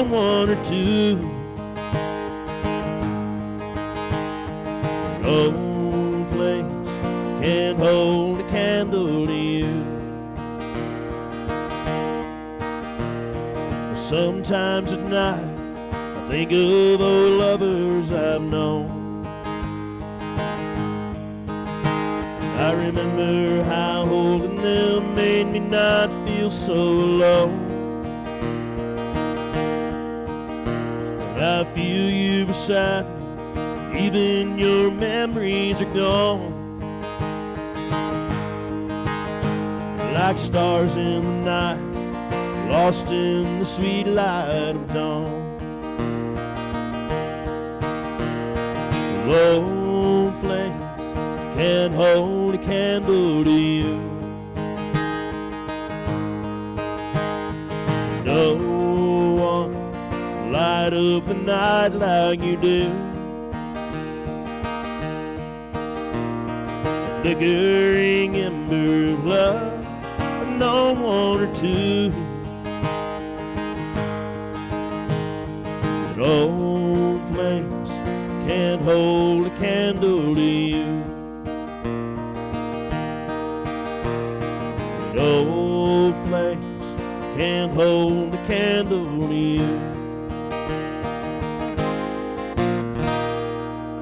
know one or two. But old flames can't hold a candle to you. Sometimes at night I think of old lovers I've known. I remember how holding them made me not feel so alone. And I feel you beside me, even your memories are gone. Like stars in the night, lost in the sweet light of dawn. Old flames can't hold a candle to you. No one light up the night like you do. A flickering ember of love, no one or two. But old flames can't hold a candle to you. Old flames can't hold a candle to you.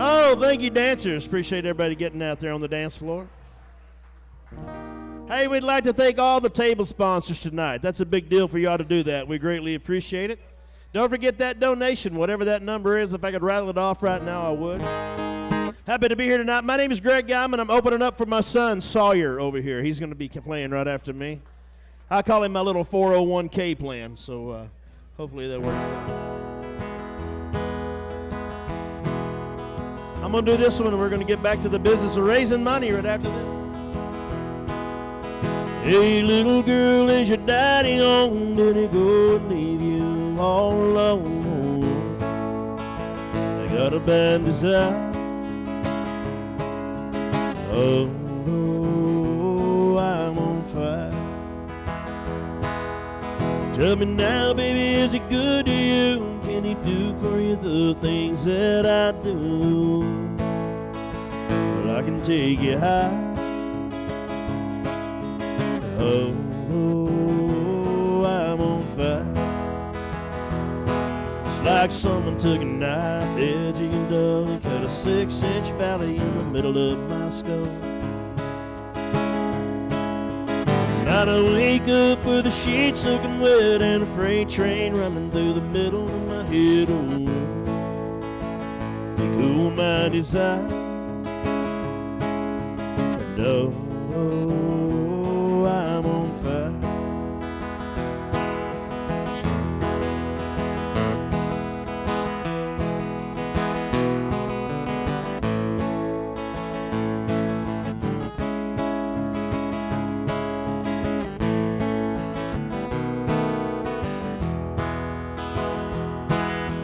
Oh, thank you, dancers. Appreciate everybody getting out there on the dance floor. Hey, we'd like to thank all the table sponsors tonight. That's a big deal for y'all to do that. We greatly appreciate it. Don't forget that donation, whatever that number is. If I could rattle it off right now, I would. Happy to be here tonight. My name is Greg Guyman. I'm opening up for my son, Sawyer, over here. He's going to be playing right after me. I call him my little 401k plan, so hopefully that works out. I'm going to do this one, and we're going to get back to the business of raising money right after that. Hey, little girl, is your daddy home? Did he go and leave you all alone? I got a bad desire. Oh, I'm on fire. Tell me now, baby, is he good to you? Can he do for you the things that I do? Well, I can take you high. Oh, I'm on fire. It's like someone took a knife, edgy and dull, and cut a 6-inch valley in the middle of my skull. Night I wake up with the sheets soaking wet and a freight train running through the middle of my head. Oh, you cool my desire. And oh, I'm on fire.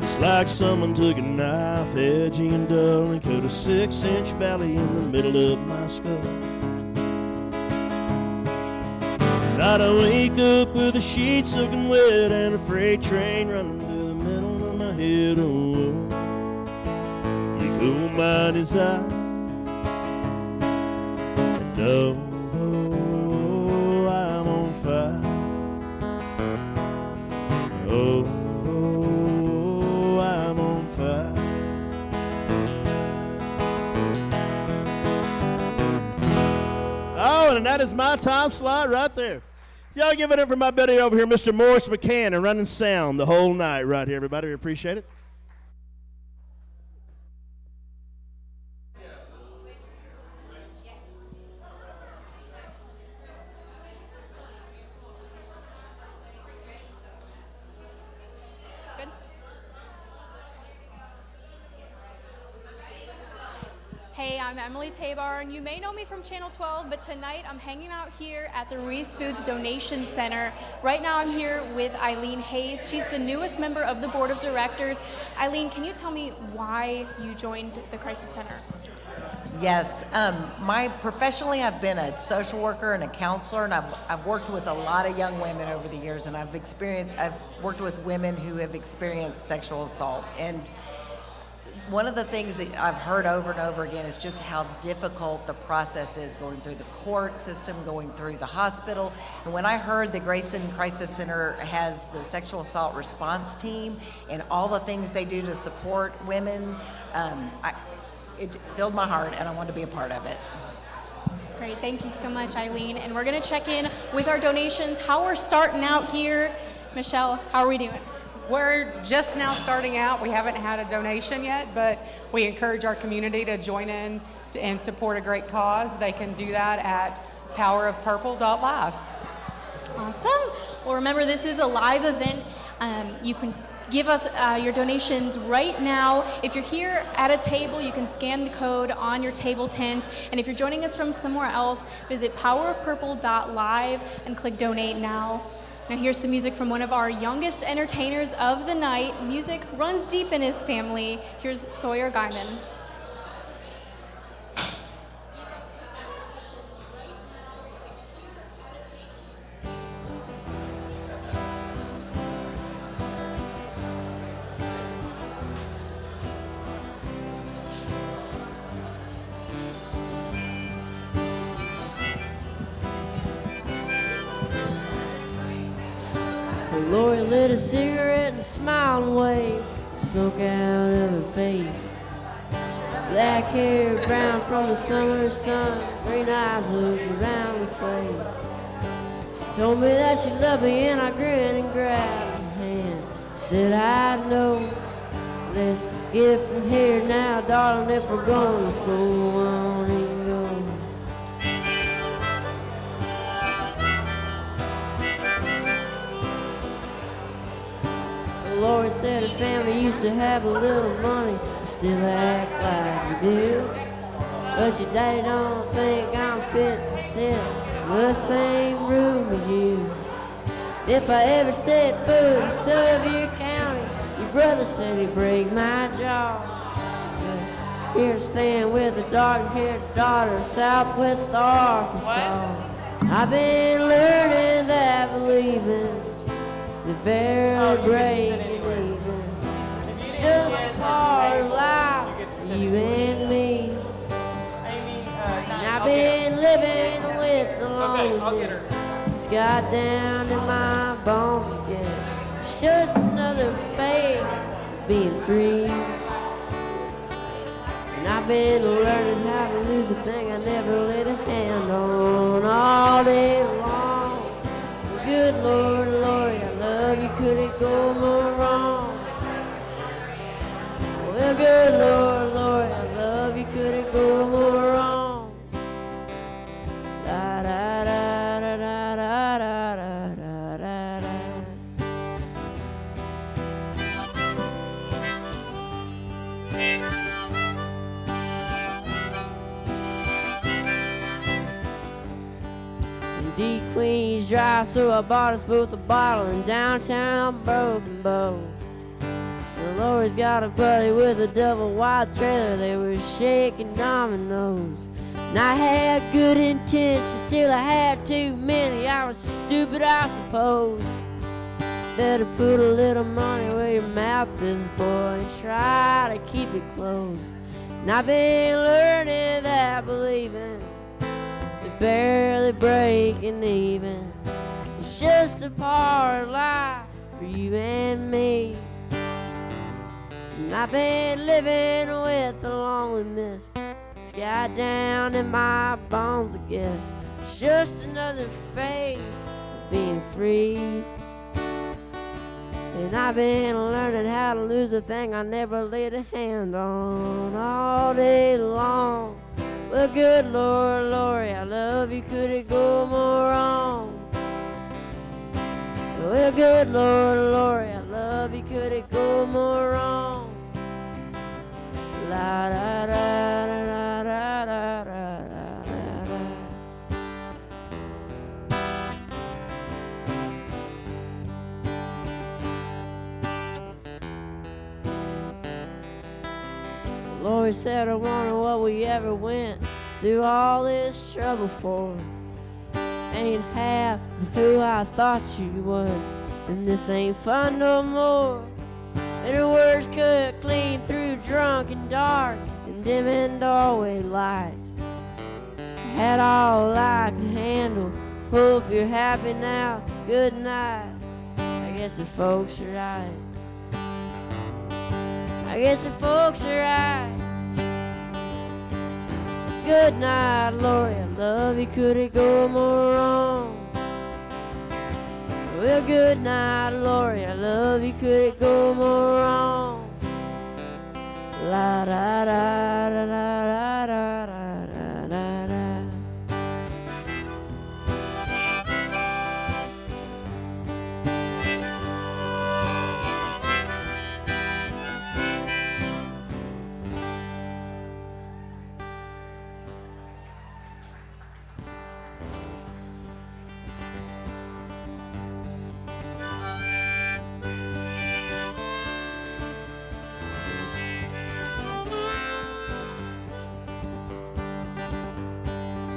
It's like someone took a knife, edgy and dull, and cut a 6-inch valley in the middle of my skull. Night I wake up with the sheets soaking wet and a freight train running through the middle of my head. Oh, you cool my desire. And oh, I'm on fire. Oh, I'm on fire. Oh, and that is my time slot right there. Y'all give it up for my buddy over here, Mr. Morris McCann, and running sound the whole night right here, everybody. We appreciate it. Hey, I'm Emily Tabar, and you may know me from Channel 12, but tonight I'm hanging out here at the Reese Foods Donation Center. Right now I'm here with Eileen Hayes. She's the newest member of the board of directors. Eileen, can you tell me why you joined the Crisis Center? Yes, professionally, I've been a social worker and a counselor, and I've worked with a lot of young women over the years, and I've worked with women who have experienced sexual assault. And one of the things that I've heard over and over again is just how difficult the process is going through the court system, going through the hospital. And when I heard the Grayson Crisis Center has the sexual assault response team and all the things they do to support women, it filled my heart, and I wanted to be a part of it. Great, thank you so much, Eileen. And we're going to check in with our donations, how we're starting out here. Michelle, how are we doing? We're just now starting out. We haven't had a donation yet, but we encourage our community to join in and support a great cause. They can do that at powerofpurple.live. Awesome. Well, remember, this is a live event. You can give us your donations right now. If you're here at a table, you can scan the code on your table tent. And if you're joining us from somewhere else, visit powerofpurple.live and click donate now. Now here's some music from one of our youngest entertainers of the night. Music runs deep in his family. Here's Sawyer Guyman. Lori lit a cigarette and smiled and waved smoke out of her face. Black hair brown from the summer sun, green eyes looked around the place. She told me that she loved me and I grinned and grabbed her hand. Said I know, let's get from here now, darling, if we're going to school, on and go. Lori said her family used to have a little money, still act like we do. But your daddy don't think I'm fit to sit in the same room as you. If I ever set foot in Sevier County, your brother said he'd break my jaw. But here staying with a dark-haired daughter of Southwest Arkansas. I've been learning that believing the barely breaking even. It's just a part of life, you and me. And I've been living with the loneliness. It's got down in my bones again. It's just another phase of being free. And I've been learning how to lose a thing I never laid a hand on all day long. Good Lord, Lord, I love you, could it go more wrong? Well, good Lord, Lord, I love you, could it go more wrong? Da da da da da da da da da da. D Queen's dry, so I bought us both a bottle in downtown Broken Bow. The Lori's got a buddy with a double-wide trailer, they were shaking dominoes. And I had good intentions till I had too many, I was stupid I suppose. Better put a little money where your mouth is, boy, and try to keep it closed. And I've been learning that believing barely breaking even. It's just a part of life for you and me. And I've been living with the loneliness. It's got down in my bones, I guess. It's just another phase of being free. And I've been learning how to lose a thing I never laid a hand on all day long. Well, good Lord, Lori, I love you, could it go more wrong? Well, good Lord, Lori, I love you, could it go more wrong? La da da da da da da da da. Lord said, I wonder what we ever went through all this trouble for. Ain't half who I thought you was, and this ain't fun no more. And her words cut clean through drunk and dark and dim and doorway lights. I had all I could handle. Hope you're happy now. Good night. I guess the folks are right. I guess the folks are right. Good night, Lori. I love you. Could it go more wrong? Well, good night, Lori. I love you. Could it go more wrong? La da da da da da da da da da.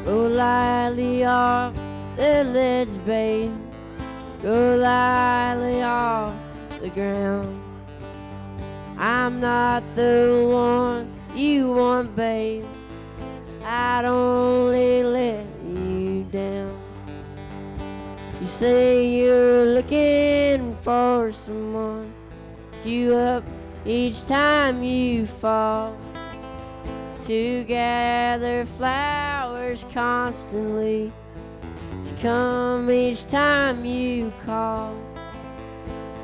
Go lightly off the ledge, babe. Go lightly off the ground. I'm not the one you want, babe. I'd only let you down. You say you're looking for someone, you up each time you fall. To gather flowers constantly, to come each time you call.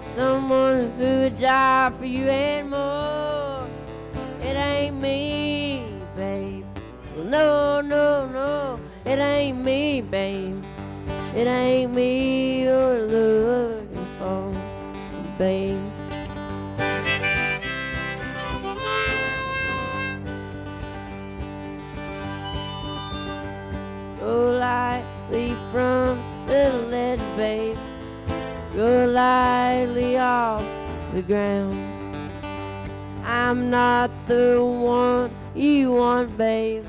Someone who would die for you and more. It ain't me, babe. Well, no, no, no, it ain't me, babe. It ain't me you're looking for, babe. Go lightly from the ledge, babe. Go lightly off the ground. I'm not the one you want, babe.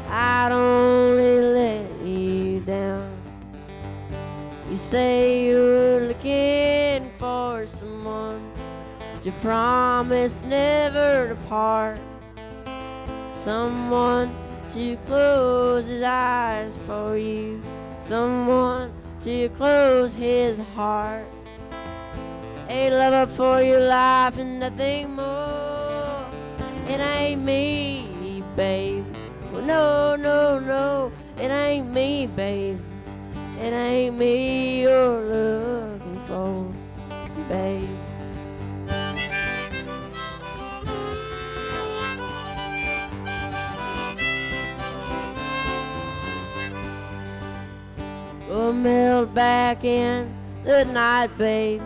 I'd only let you down. You say you're looking for someone, but you promise never to part. Someone to close his eyes for you, someone to close his heart. A lover for your life and nothing more. It ain't me, babe. Well, no, no, no, it ain't me, babe. It ain't me you're looking for, babe. We'll melt back in the night, babe.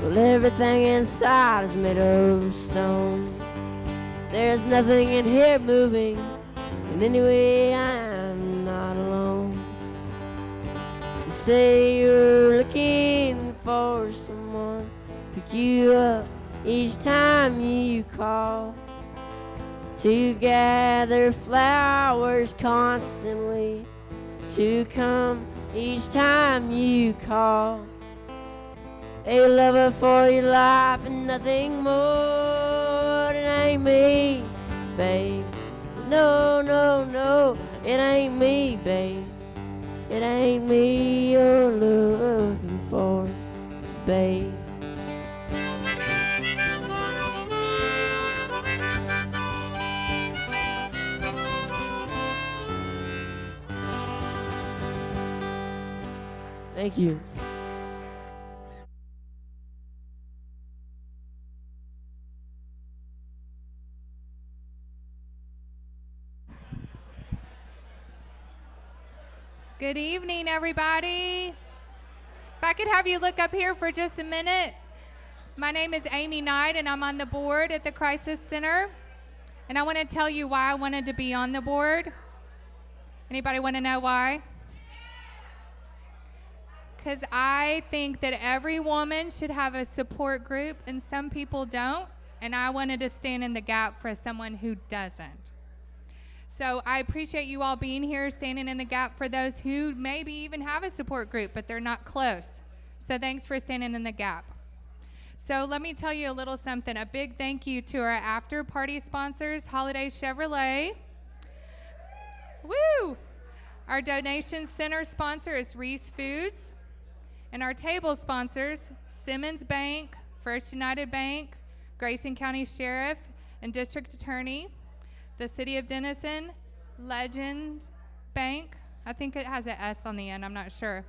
Well, everything inside is made of stone. There's nothing in here moving, and anyway, I'm not alone. You say you're looking for someone, pick you up each time you call. To gather flowers constantly, to come each time you call. A lover for your life and nothing more. It ain't me, babe. No, no, no, it ain't me, babe. It ain't me you're looking for, babe. Thank you. Good evening, everybody. If I could have you look up here for just a minute. My name is Amy Knight, and I'm on the board at the Crisis Center. And I want to tell you why I wanted to be on the board. Anybody want to know why? Because I think that every woman should have a support group, and some people don't. and I wanted to stand in the gap for someone who doesn't. So I appreciate you all being here, standing in the gap for those who maybe even have a support group, but they're not close. So thanks for standing in the gap. So let me tell you a little something. A big thank you to our after party sponsors, Holiday Chevrolet. Woo! Our donation center sponsor is Reese Foods. And our table sponsors, Simmons Bank, First United Bank, Grayson County Sheriff and District Attorney, the City of Denison, Legend Bank, I think it has an S on the end, I'm not sure,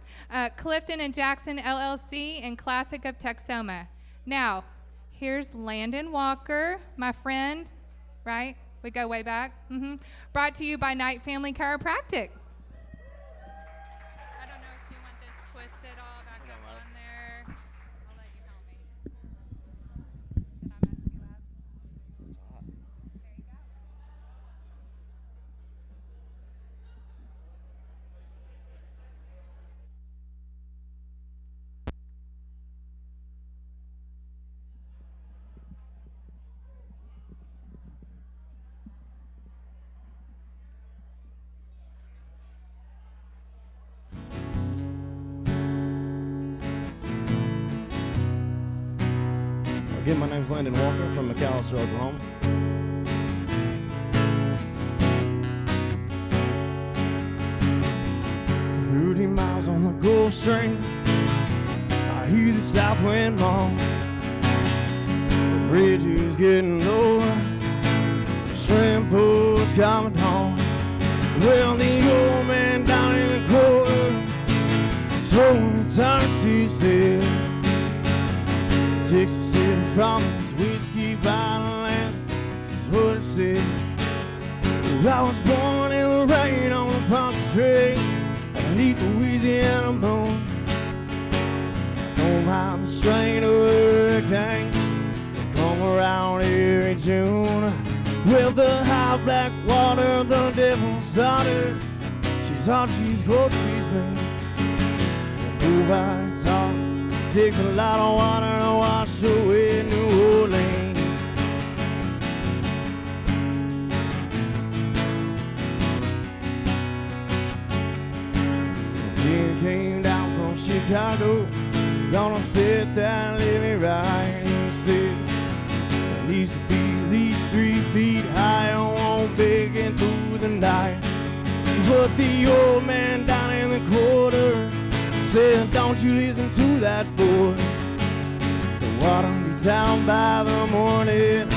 Clifton and Jackson LLC, and Classic of Texoma. Now, here's Landon Walker, my friend, right? We go way back. Brought to you by Knight Family Chiropractic. I don't know if you want this twisted all back up on there. I'll let you help me. Did I mess you up? There you go. Again, my name's Landon Walker from McAllister, Oklahoma. 30 miles on the Gulf Stream, I hear the south wind moan. The bridge is getting lower, the shrimp boat's coming home. Well, the old man down in the corner slowly turns his head. Takes a sip from his whiskey bottle, and this is what it said. Well, I was born in the rain on a palm tree beneath the Louisiana moon. Don't mind the strain of a hurricane that come around every June. Well, the high black water, the devil's daughter, she's hot, she's cold, she's mean. Nobody talks. Takes a lot of water to wash away New Orleans. King came down from Chicago, gonna set that living right. He said there needs to be at least 3 feet high on begging through the night. But the old man down in the quarter said, don't you listen to that boy. The water will be down by the morning,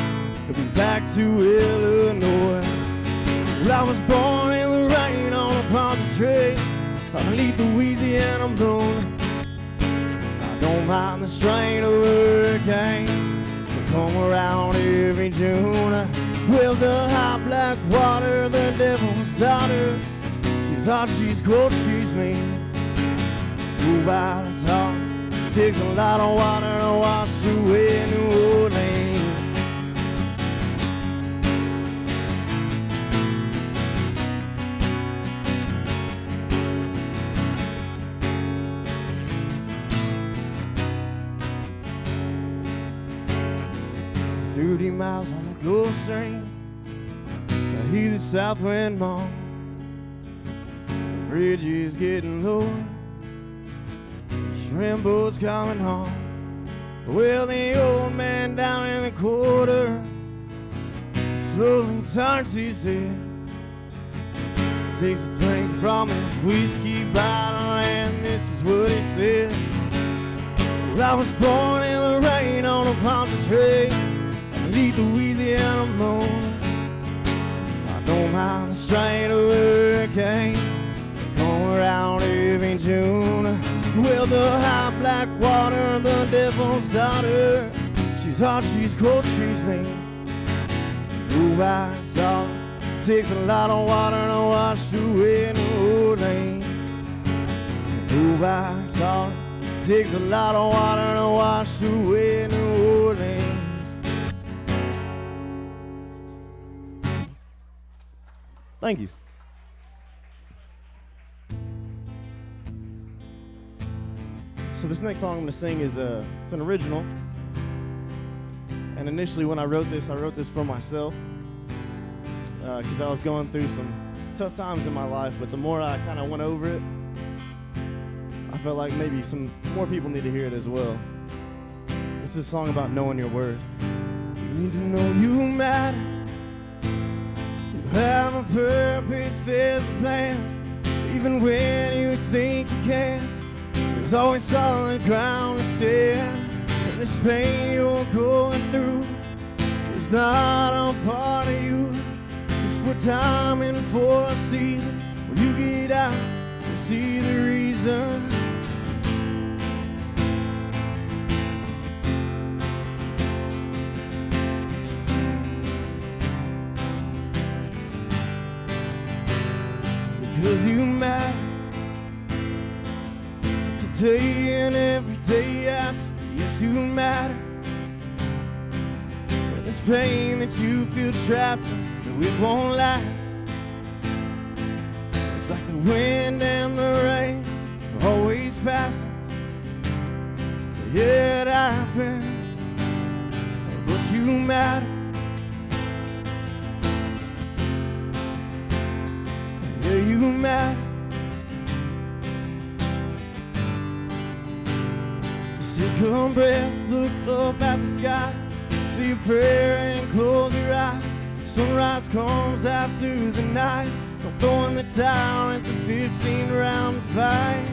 we'll be back to Illinois. Well, I was born in the rain on a palm tree underneath the Louisiana moon. I don't mind the strain of a hurricane that come around every June. Well, the high black water, the devil's daughter, she's hot, she's cold, she's mean. Nobody talk. Takes a lot of water to wash away New Orleans. "30 miles on the Gulf Stream, I hear the south wind moan. The bridge is getting lower, shrimp boat's coming home. Well, the old man down in the quarter slowly turns his head, takes a drink from his whiskey bottle, and this is what he said. Well, I was born in the rain on a palm tree beneath the Louisiana moon. I don't mind the strain of a hurricane that come around every June. Well, the high black water, the devil's daughter, she's hot, she's cold, she's mean. Nobody talk. Takes a lot of water to wash away New Orleans. Nobody talk. Takes a lot of water to wash away New Orleans. Thank you. So this next song I'm going to sing is it's an original, And initially when I wrote this for myself because I was going through some tough times in my life, but the more I kind of went over it, I felt like maybe some more people need to hear it as well. This is a song about knowing your worth. You need to know you matter. You have a purpose, there's a plan. Even when you think you can't, there's always solid ground to stand. And this pain you're going through is not a part of you. It's for time and for a season. When you get out, you see the reason. Because you matter today and every day after. Yes, you matter. And this pain that you feel trapped in, no, it won't last. It's like the wind and the rain, always passing. Yeah, it happens, but you matter. Yeah, you matter. Take a breath, look up at the sky, say a prayer and close your eyes. Sunrise comes after the night. Don't throw in the towel, it's a 15-round fight.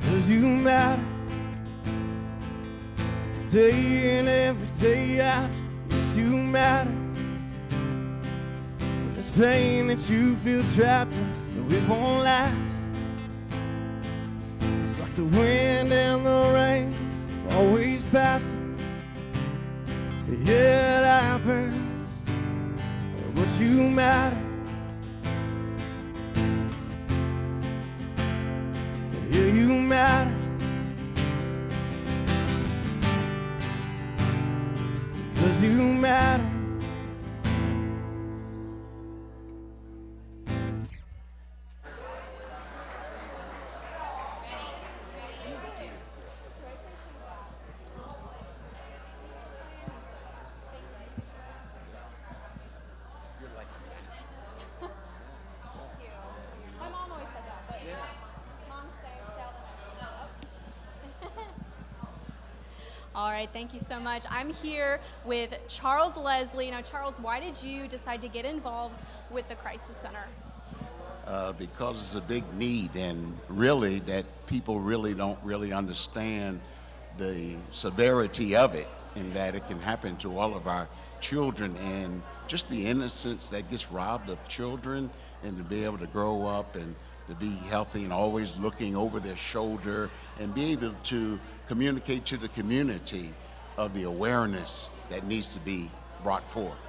Because you matter today and every day after. Yes, you matter. This pain that you feel trapped in, no, it won't last. It's like the wind and the rain, always passing. Yeah, it happens, but you matter. Yeah, you matter. Because you matter. My mom always said that, but Mom, tell them. All right, thank you so much. I'm here with Charles Leslie. Now, Charles, why did you decide to get involved with the Crisis Center? Because it's a big need, and really that people really don't really understand the severity of it, and that it can happen to all of our children, and just the innocence that gets robbed of children, and to be able to grow up and to be healthy and always looking over their shoulder and be able to communicate to the community of the awareness that needs to be brought forth.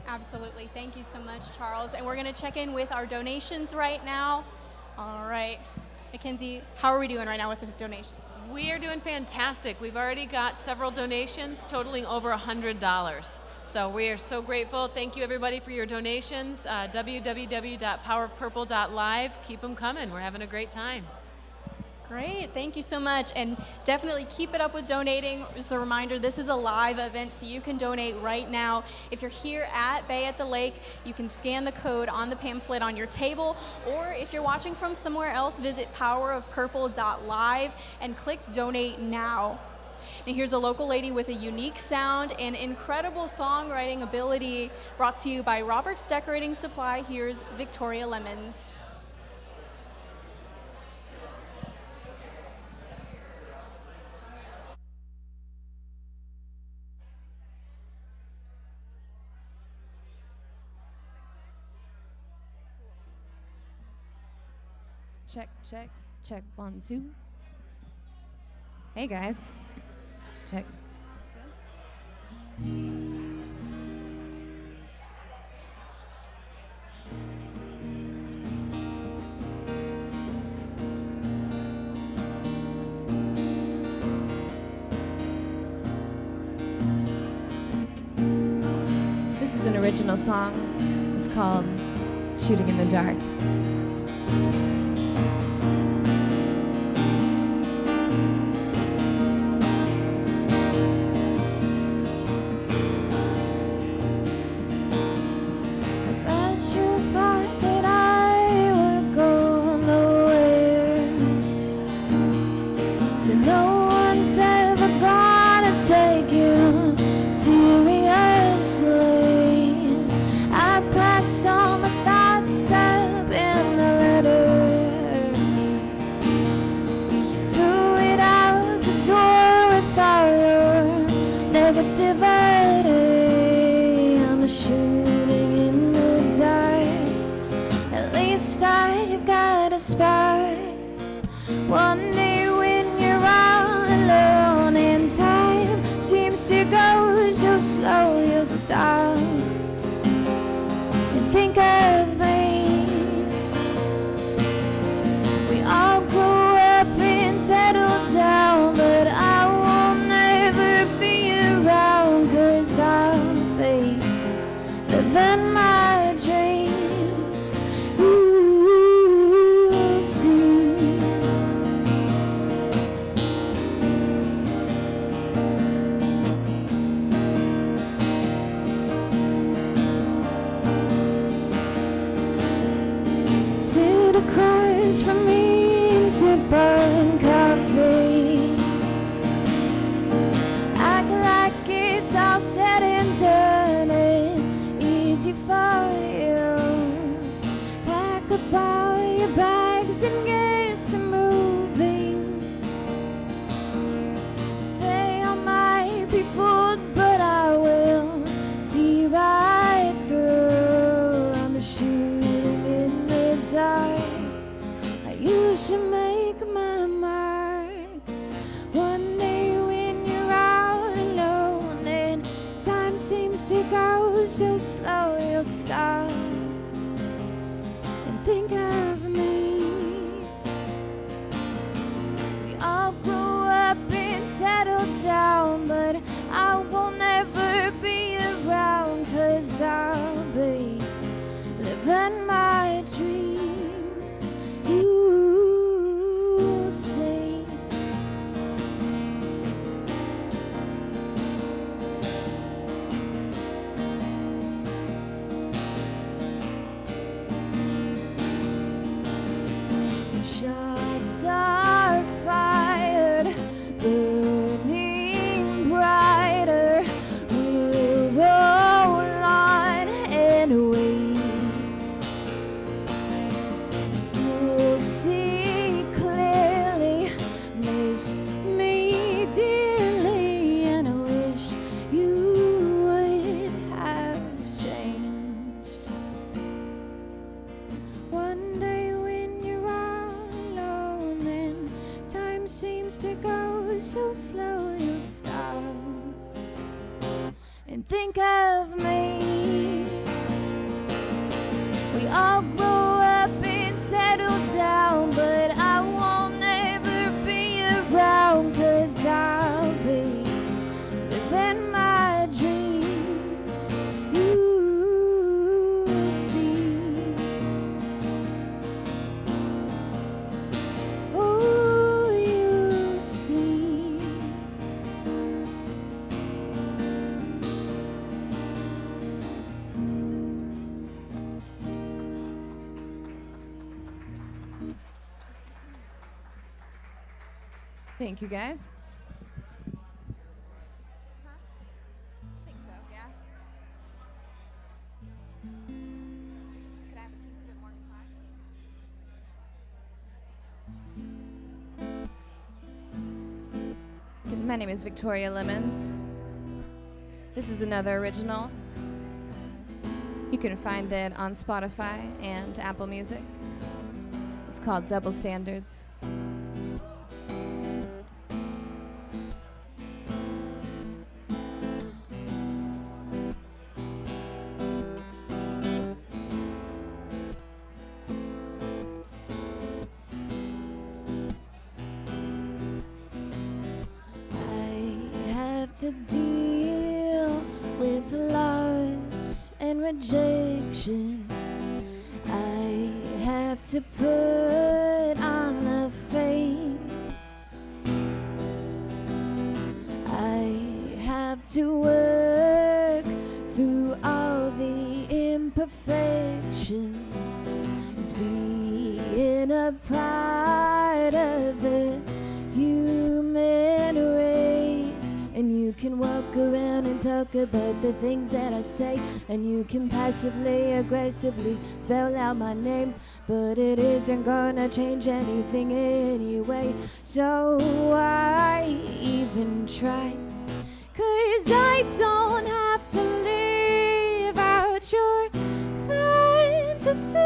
Absolutely. Thank you so much, Charles. And we're going to check in with our donations right now. All right. Mackenzie, how are we doing right now with the donations? We are doing fantastic. We've already got several donations totaling over $100. So we are so grateful. Thank you, everybody, for your donations. www.powerofpurple.live. Keep them coming. We're having a great time. Great, thank you so much, and definitely keep it up with donating. As a reminder, this is a live event, so you can donate right now. If you're here at Bay at the Lake, you can scan the code on the pamphlet on your table, or if you're watching from somewhere else, visit powerofpurple.live and click Donate Now. Now here's a local lady with a unique sound and incredible songwriting ability, brought to you by Robert's Decorating Supply. Here's Victoria Lemons. Check, check, check, 1, 2. Hey guys. Check. This is an original song. It's called Shooting in the Dark. I'm shooting in the dark. At least I've got a spark. One day when you're all alone and time seems to go so slow, you'll stop and think of me. We all grow up and settle down, but I will never be around, 'cause I'll be living my dreams. Ooh, see. Sit across from me and sip on coffee. Act like it's all said and done and easy for you. Pack up all your bags and get to moving. They all might be fooled, but I will see right through. I'm shooting in the dark. You should make my mark. One day when you're out alone and time seems to go so slow, you'll stop and think of me. We all grow up and settle down, but I will never be around, 'cause I'll be living my dreams. You say. Shots are fired, burning brighter. We'll roll on and wait. You'll see clearly, miss me dearly, and I wish you would have changed. One day when you're all alone and time seems to go so slow, you'll stop and think of me. We all grow up and settle down, but I won't ever be around, 'cause I'll be living my dreams. You see. Oh, you see. Thank you, guys. I think so, yeah. Could I have a teensy bit more guitar? My name is Victoria Lemons. This is another original. You can find it on Spotify and Apple Music. It's called Double Standards. I have to deal with loss and rejection I have to put on a face. I have to work through all the imperfections. It's being a part of the human race. And you can walk around and talk about the things that I say, and you can passively, aggressively spell out my name, but it isn't gonna change anything anyway. So why even try? 'Cause I don't have to live out your fantasies.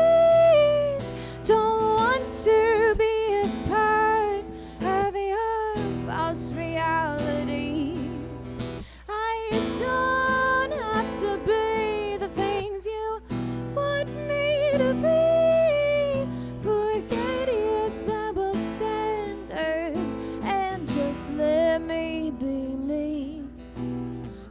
Don't want to be a part of your false realities. I don't have to be the things you want me to be. Forget your double standards and just let me be me.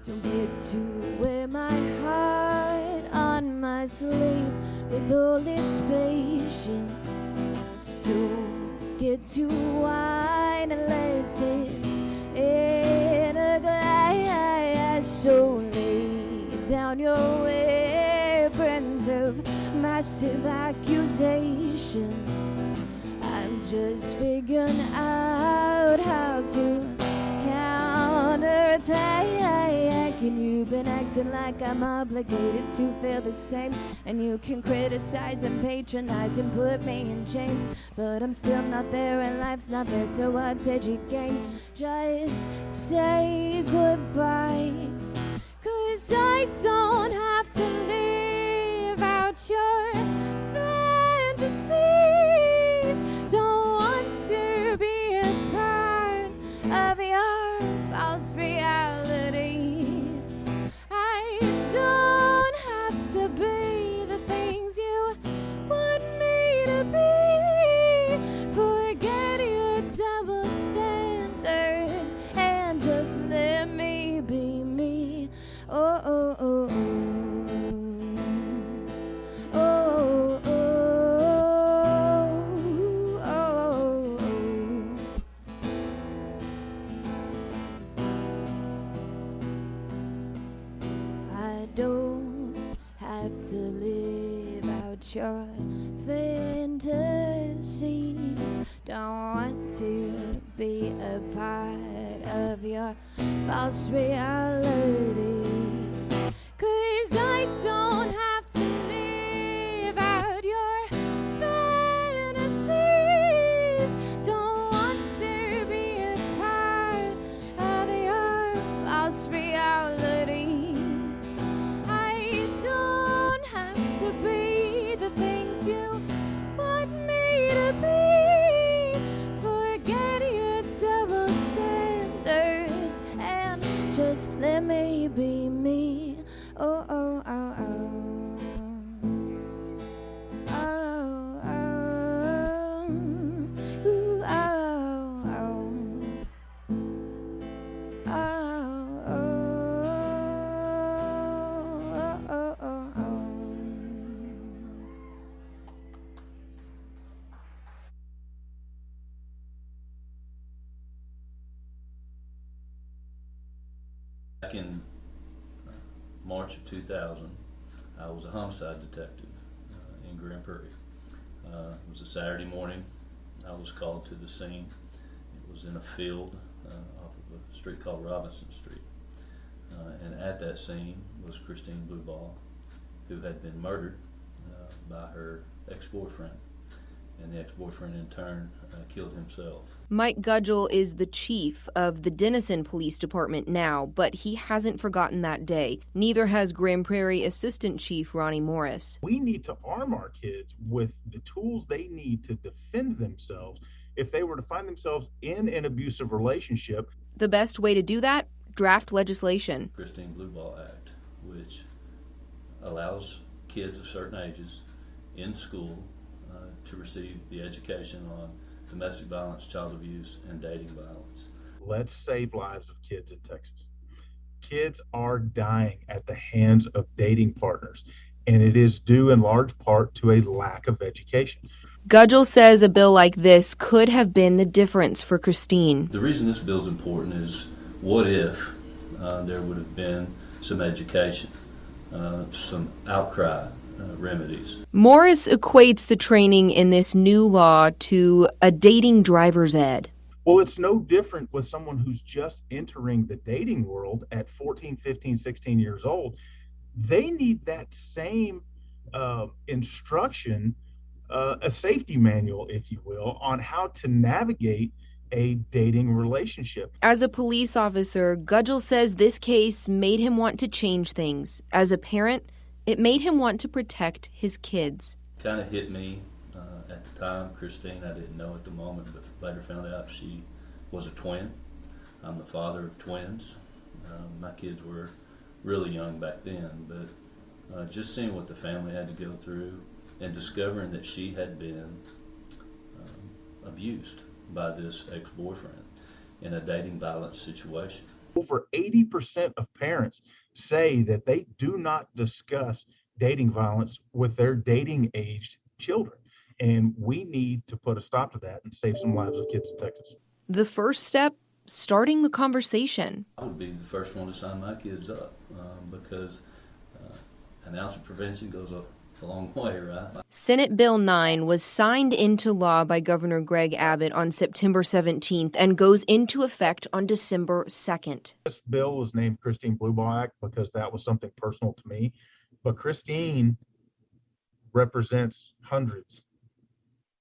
Don't get to wear my heart on my sleeve with all its patience. Don't get to whine unless it's in a glass. So lay down your weapons of massive accusations. I'm just figuring out how to counterattack. And you've been acting like I'm obligated to feel the same. And you can criticize and patronize and put me in chains, but I'm still not there and life's not fair, so what did you gain? Just say goodbye. 'Cause I don't have to live out your fantasies. Don't want to be a part of your false reality. I don't have to be the things you want me to be. Forget your double standards and just let me be me. Oh, oh, oh, oh. Oh, oh, oh, oh, oh. I don't have to live out your fantasies. Don't want to be a part of your false realities. 'Cause I don't have to live out your fantasies. Don't want to be a part of your false realities. I don't have to be the things you want me to be. Forget your double standards and just let me be me. Oh, oh, oh, oh. Oh, oh. Ooh, oh, oh. Oh, oh, oh, oh, oh. Back in March of 2000, I was a homicide detective in Grand Prairie. It was a Saturday morning. I was called to the scene. It was in a field off of a street called Robinson Street. And at that scene was Christine Blueball, who had been murdered by her ex-boyfriend. And the ex-boyfriend in turn killed himself. Mike Gudgel is the chief of the Denison Police Department now, but he hasn't forgotten that day. Neither has Grand Prairie Assistant Chief Ronnie Morris. We need to arm our kids with the tools they need to defend themselves if they were to find themselves in an abusive relationship. The best way to do that? Draft legislation. Christine Blueball Act, which allows kids of certain ages in school to receive the education on domestic violence, child abuse, and dating violence. Let's save lives of kids in Texas. kids are dying at the hands of dating partners, and it is due in large part to a lack of education. Gudgel says a bill like this could have been the difference for Christine. The reason this bill is important is what if there would have been some education, some outcry remedies. Morris equates the training in this new law to a dating driver's ed. Well, it's no different with someone who's just entering the dating world at 14, 15, 16 years old. They need that same instruction, a safety manual, if you will, on how to navigate a dating relationship. As a police officer, Gudgel says this case made him want to change things. As a parent, it made him want to protect his kids. Kind of hit me at the time. Christine, I didn't know at the moment, but later found out she was a twin. I'm the father of twins. My kids were really young back then, but just seeing what the family had to go through and discovering that she had been abused by this ex-boyfriend in a dating violence situation. Over 80% of parents say that they do not discuss dating violence with their dating-aged children, and we need to put a stop to that and save some lives of kids in Texas. The first step, starting the conversation. I would be the first one to sign my kids up because an ounce of prevention goes a long way, right? Senate Bill 9 was signed into law by Governor Greg Abbott on September 17th and goes into effect on December 2nd. This bill was named Christine Blueball Act because that was something personal to me, but Christine represents hundreds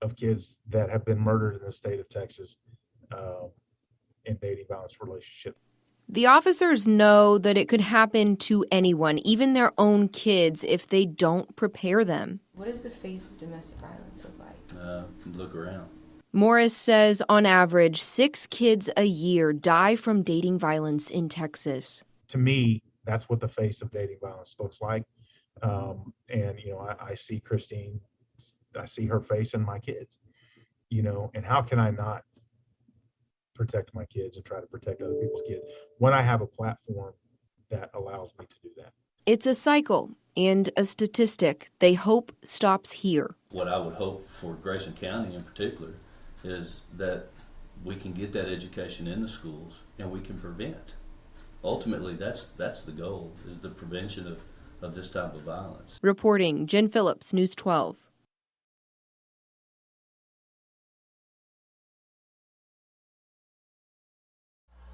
of kids that have been murdered in the state of Texas in dating violence relationships. The officers know that it could happen to anyone, even their own kids, if they don't prepare them. What does the face of domestic violence look like? Look around. Morris says on average, 6 kids a year die from dating violence in Texas. To me, that's what the face of dating violence looks like. And, I see Christine, I see her face in my kids, and how can I not protect my kids and try to protect other people's kids when I have a platform that allows me to do that? It's a cycle and a statistic they hope stops here. What I would hope for Grayson County in particular is that we can get that education in the schools and we can prevent. Ultimately, that's the goal, is the prevention of this type of violence. Reporting, Jen Phillips, News 12.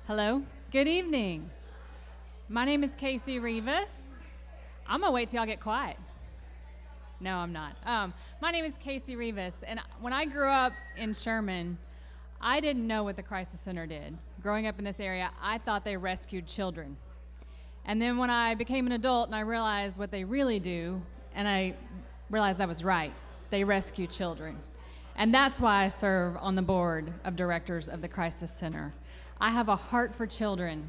Hello, good evening. My name is Casey Rivas. I'm gonna wait till y'all get quiet. No, I'm not. My name is Casey Rivas, and when I grew up in Sherman, I didn't know what the Crisis Center did. Growing up in this area, I thought they rescued children. And then when I became an adult and I realized what they really do, and I realized I was right, they rescue children. And that's why I serve on the board of directors of the Crisis Center. I have a heart for children.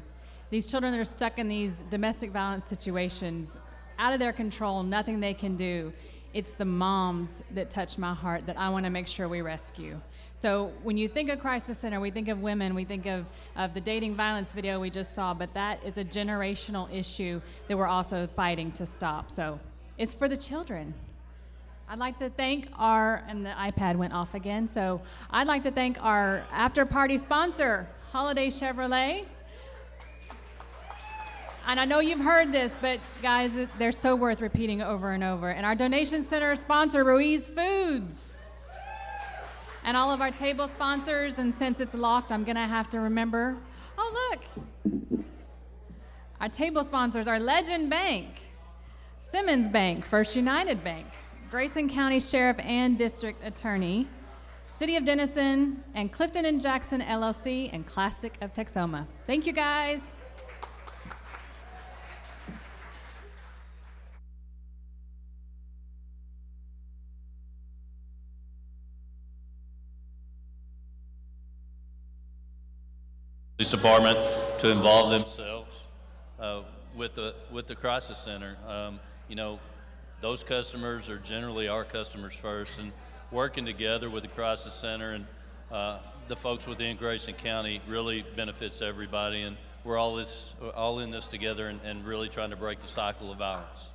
These children that are stuck in these domestic violence situations, out of their control, nothing they can do. It's the moms that touch my heart that I want to make sure we rescue. So when you think of Crisis Center, we think of women, we think of the dating violence video we just saw, but that is a generational issue that we're also fighting to stop. So it's for the children. I'd like to thank and the iPad went off again, so I'd like to thank our after-party sponsor, Holiday Chevrolet. And I know you've heard this, but guys, they're so worth repeating over and over. And our donation center sponsor, Ruiz Foods. And all of our table sponsors, and since it's locked, I'm gonna have to remember. Oh, look. Our table sponsors are Legend Bank, Simmons Bank, First United Bank, Grayson County Sheriff and District Attorney, City of Denison, and Clifton and Jackson LLC, and Classic of Texoma. Thank you, guys. Police department to involve themselves with the crisis center. Those customers are generally our customers first, and working together with the crisis center and the folks within Grayson County really benefits everybody, and we're all in this together and really trying to break the cycle of violence.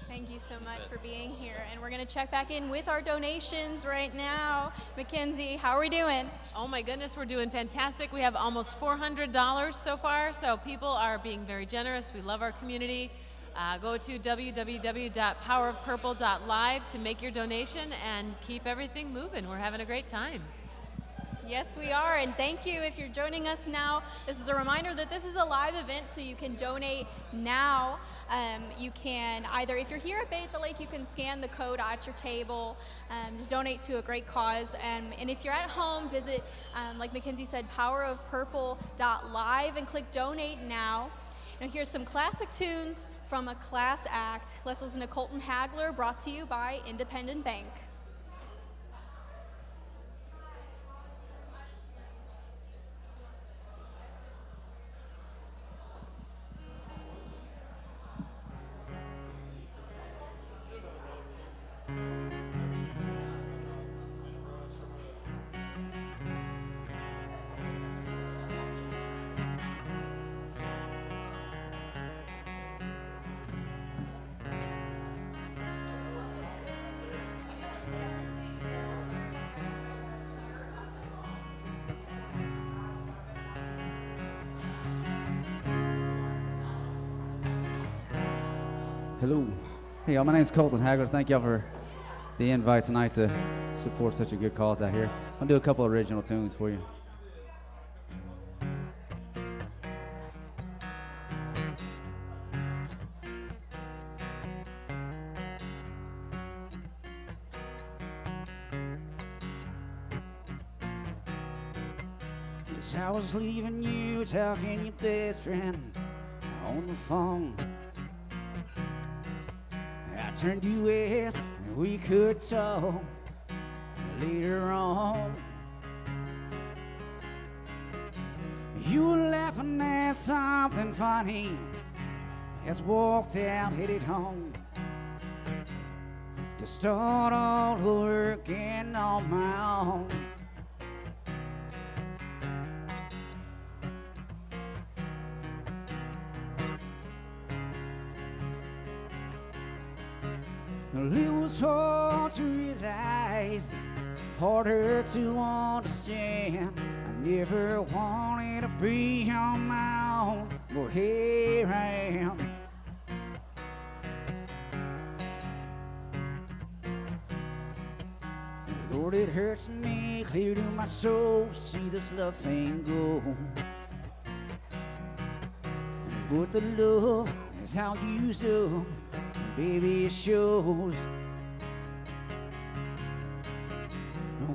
Thank you so much for being here. And we're going to check back in with our donations right now. Mackenzie, how are we doing? Oh my goodness, we're doing fantastic. We have almost $400 so far, so people are being very generous. We love our community. Go to www.powerofpurple.live to make your donation and keep everything moving. We're having a great time. Yes, we are, and thank you if you're joining us now. This is a reminder that this is a live event, so you can donate now. You can either, if you're here at Bay at the Lake, you can scan the code at your table to donate to a great cause. And if you're at home, visit, like Mackenzie said, powerofpurple.live and click Donate Now. Now here's some classic tunes from a class act. Let's listen to Colton Hagler, brought to you by Independent Bank. Hello. Hey, y'all, my name is Colton Hagler. Thank y'all for the invite tonight to support such a good cause out here. I'll do a couple original tunes for you. As I was leaving you, talking your best friend on the phone, I turned you west, and we could talk later on. You were laughing at something funny as walked out, headed home to start all over again on my own. Well, it was hard to realize, harder to understand. I never wanted to be on my own, but here I am. Lord, it hurts me clear to my soul to see this love thing go. But the love is how used up, baby, it shows.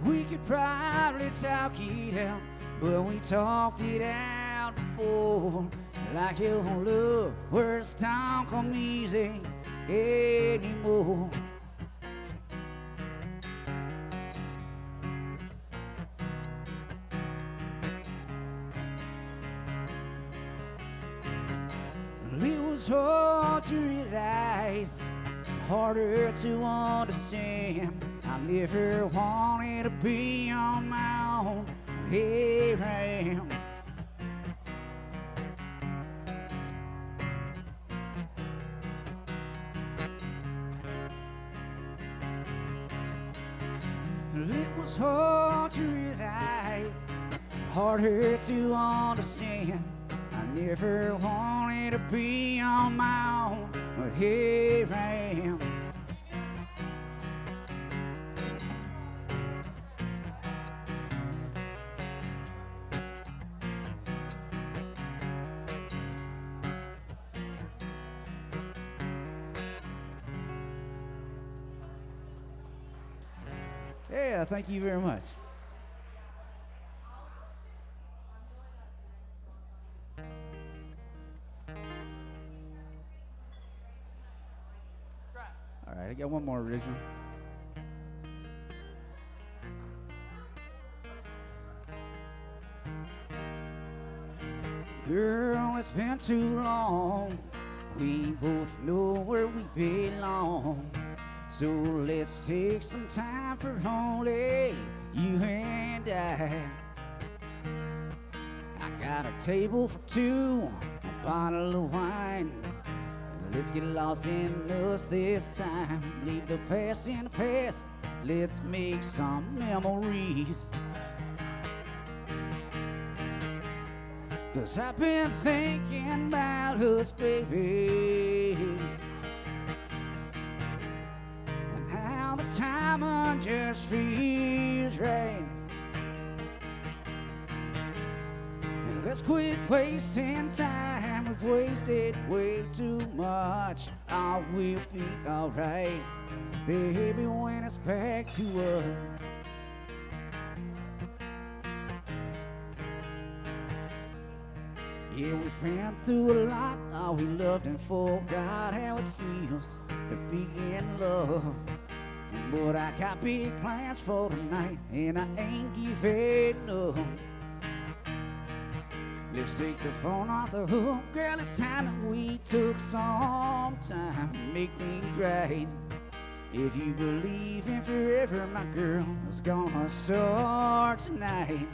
We could probably talk it out, but we talked it out before. Like your love, words don't come easy anymore. It was hard to realize, harder to understand. I never wanted to be on my own. Here I am. It was hard to realize, harder to understand. I never wanted to be on my own, but here I am. Yeah, thank you very much. All right, I got one more original. Girl, it's been too long. We both know where we belong. So let's take some time for only you and I Got a table for two, a bottle of wine. Let's get lost in us this time. Leave the past in the past. Let's make some memories. 'Cause I've been thinking about us, baby, and how the time just feels right. And let's quit wasting time. We've wasted way too much. All will be alright, baby, when it's back to us. Yeah, we've been through a lot. All we loved and forgot how it feels to be in love. But I got big plans for tonight, and I ain't giving up. Let's take the phone off the hook. Girl, it's time that we took some time to make things right. If you believe in forever, my girl, it's gonna start tonight.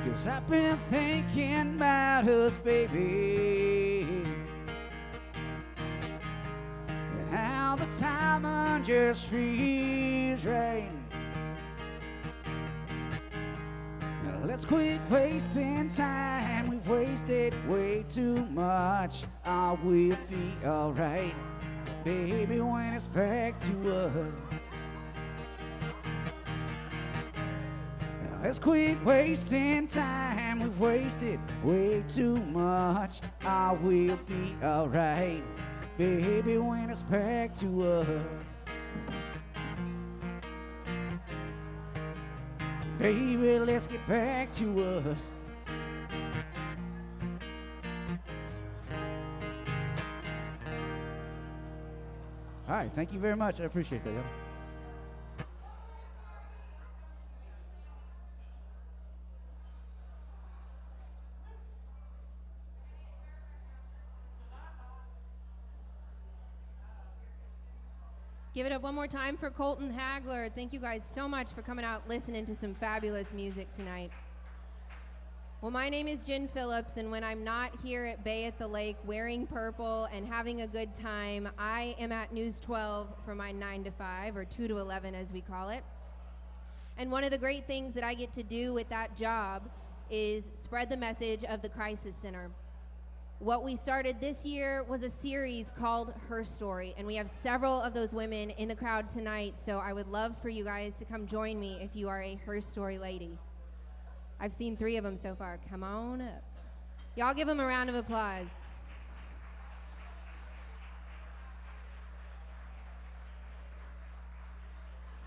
'Cause I've been thinking about us, baby, and how the time just feels right. Now let's quit wasting time. We've wasted way too much. All will be alright, baby, when it's back to us. Let's quit wasting time. We've wasted way too much. I will be alright, baby, when it's back to us. Baby, let's get back to us. All right, thank you very much. I appreciate that, y'all. Give it up one more time for Colton Hagler. Thank you guys so much for coming out listening to some fabulous music tonight. Well, my name is Jen Phillips, and when I'm not here at Bay at the Lake wearing purple and having a good time, I am at News 12 for my 9 to 5, or 2 to 11 as we call it. And one of the great things that I get to do with that job is spread the message of the Crisis Center. What we started this year was a series called Her Story, and we have several of those women in the crowd tonight, so I would love for you guys to come join me if you are a Her Story lady. I've seen 3 of them so far. Come on up. Y'all give them a round of applause.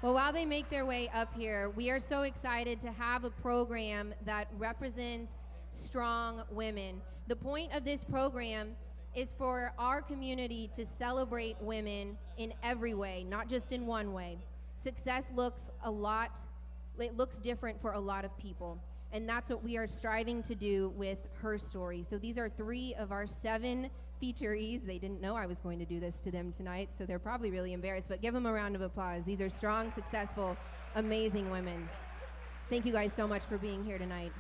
Well, while they make their way up here, we are so excited to have a program that represents strong women. The point of this program is for our community to celebrate women in every way, not just in one way. Success looks different for a lot of people, and that's what we are striving to do with Her Story. So these are 3 of our 7 featurees. They didn't know I was going to do this to them tonight, so they're probably really embarrassed, but give them a round of applause. These are strong, successful, amazing women. Thank you guys so much for being here tonight.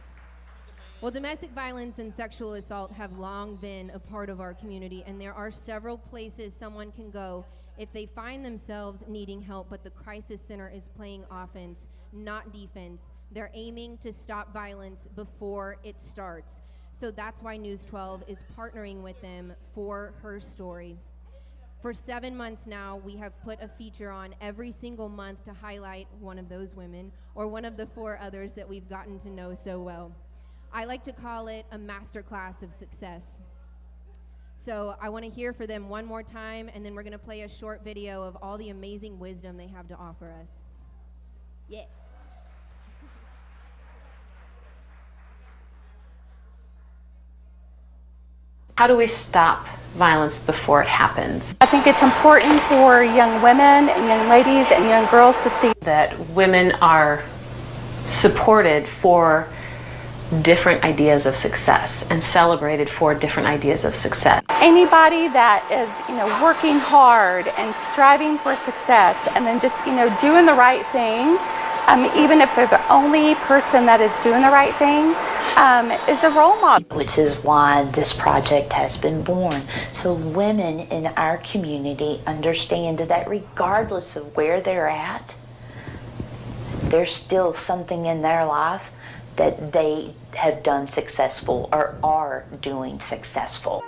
Well, domestic violence and sexual assault have long been a part of our community, and there are several places someone can go if they find themselves needing help, but the Crisis Center is playing offense, not defense. They're aiming to stop violence before it starts. So that's why News 12 is partnering with them for Her Story. For 7 months now, we have put a feature on every single month to highlight one of those women or one of the 4 others that we've gotten to know so well. I like to call it a masterclass of success. So I want to hear for them one more time, and then we're going to play a short video of all the amazing wisdom they have to offer us. Yeah. How do we stop violence before it happens? I think it's important for young women and young ladies and young girls to see that women are supported for different ideas of success and celebrated for different ideas of success. anybody that is, working hard and striving for success and then just, doing the right thing even if they're the only person that is doing the right thing, is a role model. Which is why this project has been born. So women in our community understand that regardless of where they're at, there's still something in their life that they have done successful or are doing successful.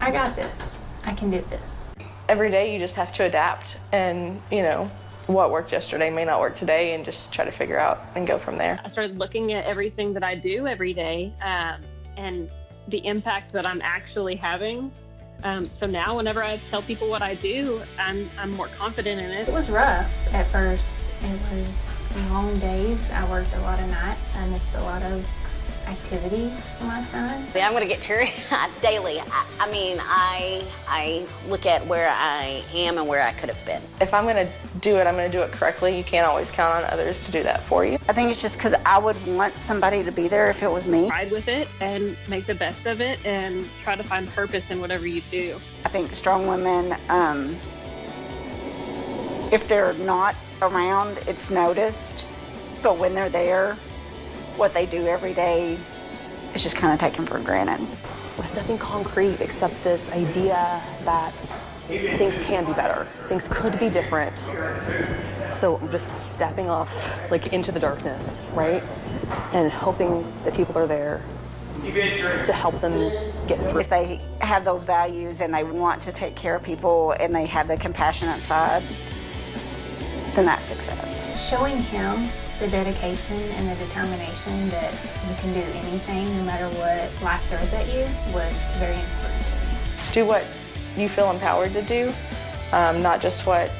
I got this. I can do this. Every day you just have to adapt, and what worked yesterday may not work today, and just try to figure out and go from there. I started looking at everything that I do every day and the impact that I'm actually having. So now whenever I tell people what I do, I'm more confident in it. It was rough at first. It was long days. I worked a lot of nights. I missed a lot of activities for my son. I'm going to get teary-eyed daily. I look at where I am and where I could have been. If I'm going to do it, I'm going to do it correctly. You can't always count on others to do that for you. I think it's just because I would want somebody to be there if it was me. Ride with it and make the best of it and try to find purpose in whatever you do. I think strong women, if they're not around, it's noticed. But when they're there, what they do every day is just kind of taken for granted. With nothing concrete except this idea that things can be better, things could be different. So I'm just stepping off into the darkness, right? And hoping that people are there to help them get through. If they have those values and they want to take care of people and they have the compassionate side, then that's success. Showing him the dedication and the determination that you can do anything no matter what life throws at you was very important to me. Do what you feel empowered to do, not just what,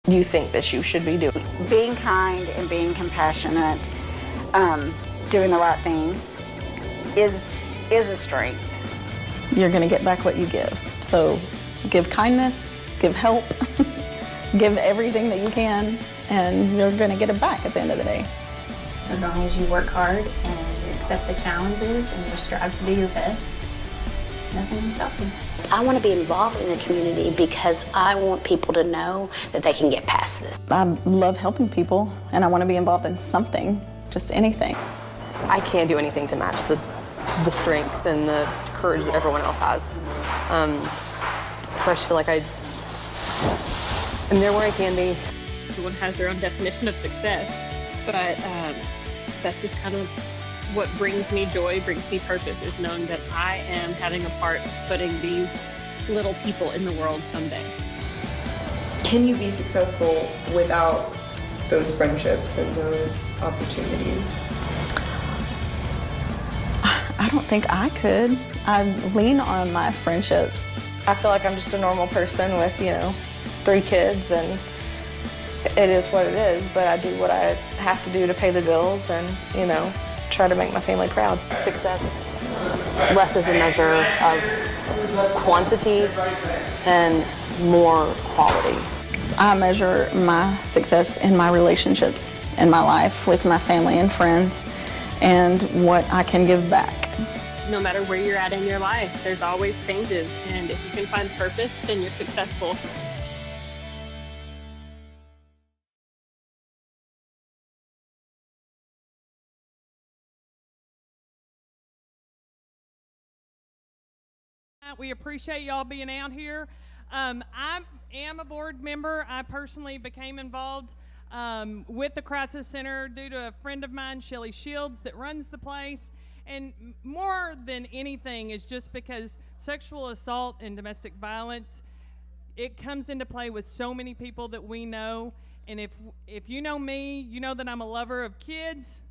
you think that you should be doing. Being kind and being compassionate, doing the right thing is a strength. You're going to get back what you give. So give kindness, give help, give everything that you can, and you're going to get it back at the end of the day. As long as you work hard and you accept the challenges and you strive to do your best, nothing can stop you. I want to be involved in the community because I want people to know that they can get past this. I love helping people, and I want to be involved in something, just anything. I can't do anything to match the strength and the courage that everyone else has. So I just feel like I'm there where I can be. Everyone has their own definition of success, but that's just kind of what brings me joy, brings me purpose, is knowing that I am having a part of putting these little people in the world someday. Can you be successful without those friendships and those opportunities? I don't think I could. I lean on my friendships. I feel like I'm just a normal person with, 3 kids, and it is what it is, but I do what I have to do to pay the bills and, try to make my family proud. Success less as a measure of quantity and more quality. I measure my success in my relationships in my life with my family and friends and what I can give back. No matter where you're at in your life, there's always changes, and if you can find purpose, then you're successful. We appreciate y'all being out here. I am a board member. I personally became involved with the Crisis Center due to a friend of mine, Shelly Shields, that runs the place. And more than anything is just because sexual assault and domestic violence, it comes into play with so many people that we know. And if you know me, you know that I'm a lover of kids.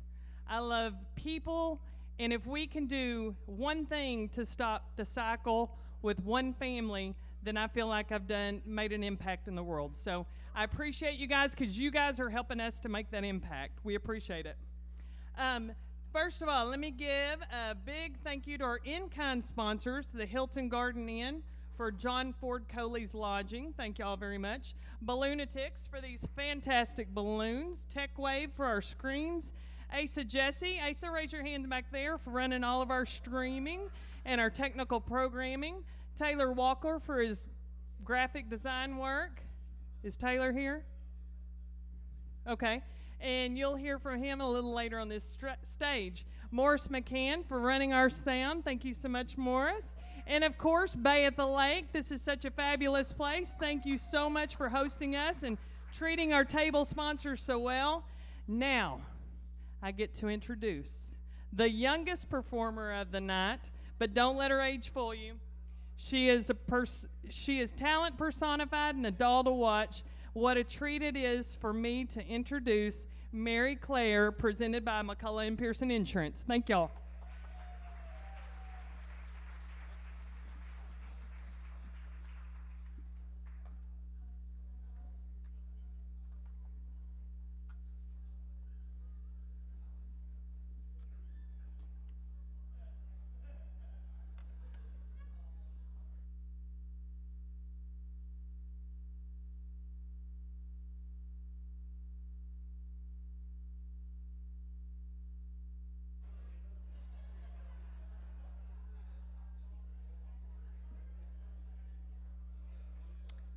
I love people. And if we can do one thing to stop the cycle with one family, then I feel like I've made an impact in the world. So I appreciate you guys, because you guys are helping us to make that impact. We appreciate it. First of all, let me give a big thank you to our in-kind sponsors, the Hilton Garden Inn for John Ford Coley's lodging. Thank you all very much. Balloonatics for these fantastic balloons. Tech Wave for our screens. Asa Jesse. Asa, raise your hand back there for running all of our streaming and our technical programming. Taylor Walker for his graphic design work. Is Taylor here? Okay. And you'll hear from him a little later on this stage. Morris McCann for running our sound. Thank you so much, Morris. And of course, Bay at the Lake. This is such a fabulous place. Thank you so much for hosting us and treating our table sponsors so well. Now, I get to introduce the youngest performer of the night, but don't let her age fool you. She is talent personified and a doll to watch. What a treat it is for me to introduce Mary Claire, presented by McCullough and Pearson Insurance. Thank y'all.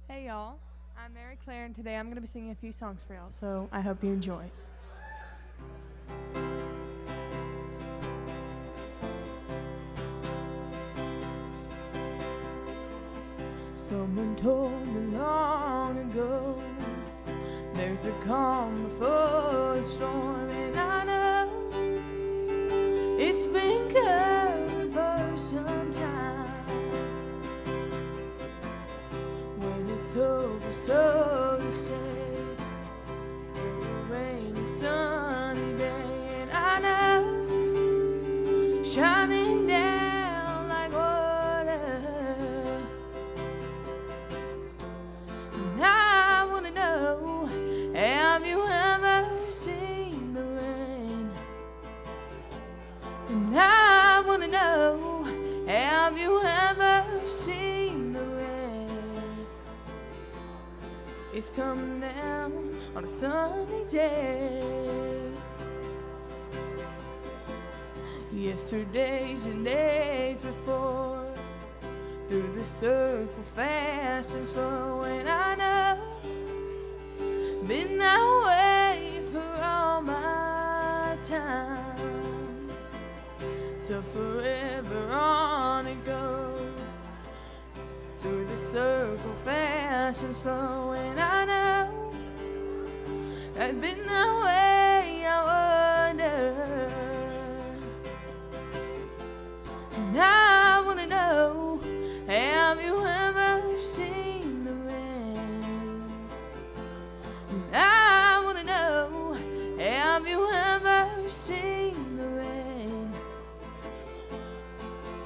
Hey y'all, I'm Mary Claire and today I'm going to be singing a few songs for y'all, so I hope you enjoy. Someone told me long ago there's a calm before the storm, and I know it's been coming for some time. It's over, so to say, a rainy, sunny day, and I know, shining down like water. And I wanna know, have you ever seen the rain? And I wanna know, have you ever seen the rain? It's coming down on a sunny day. Yesterdays and days before, through the circle fast and slow, and I know, been that way for all my time. Till forever on it goes, through the circle fast and slow, and I know I've been that way, I wonder. And I wanna know, have you ever seen the rain? And I wanna know, have you ever seen the rain?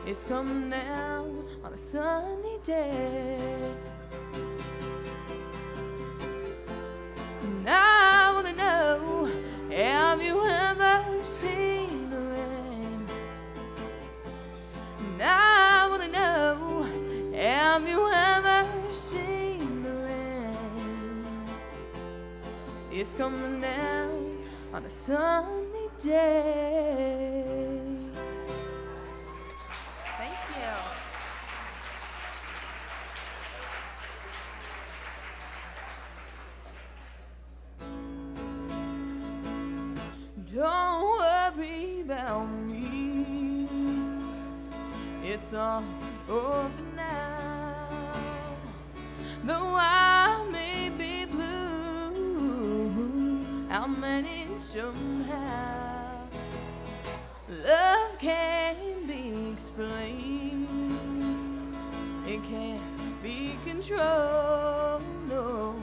It's coming down on a sunny day. And I wanna know, have you ever seen the rain? And I wanna know, have you ever seen the rain? It's coming down on a sunny day. Thank you. Don't worry about me, it's all over now. Though I may be blue, I'll manage somehow. Love can't be explained, it can't be controlled, no.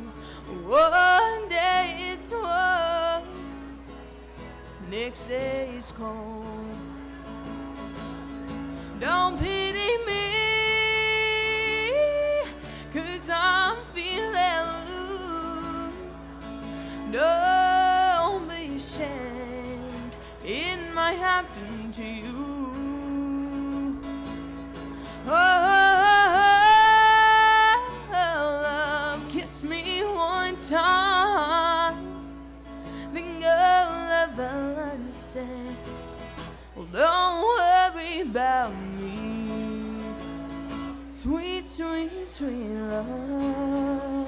One day it's warm, next day is cold. Don't pity me, 'cause I'm feeling blue. Don't be ashamed, it might happen to you. Oh, love, kiss me one time, then go love and say, well, don't worry about me. Sweet, sweet, sweet love,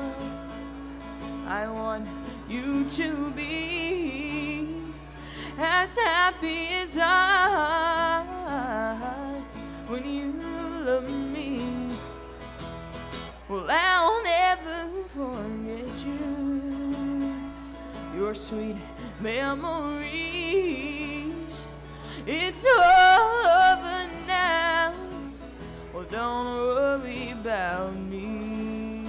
I want you to be as happy as I when you love me. Well, I'll never forget you, your sweet memories. It's over now. Well, don't worry about me.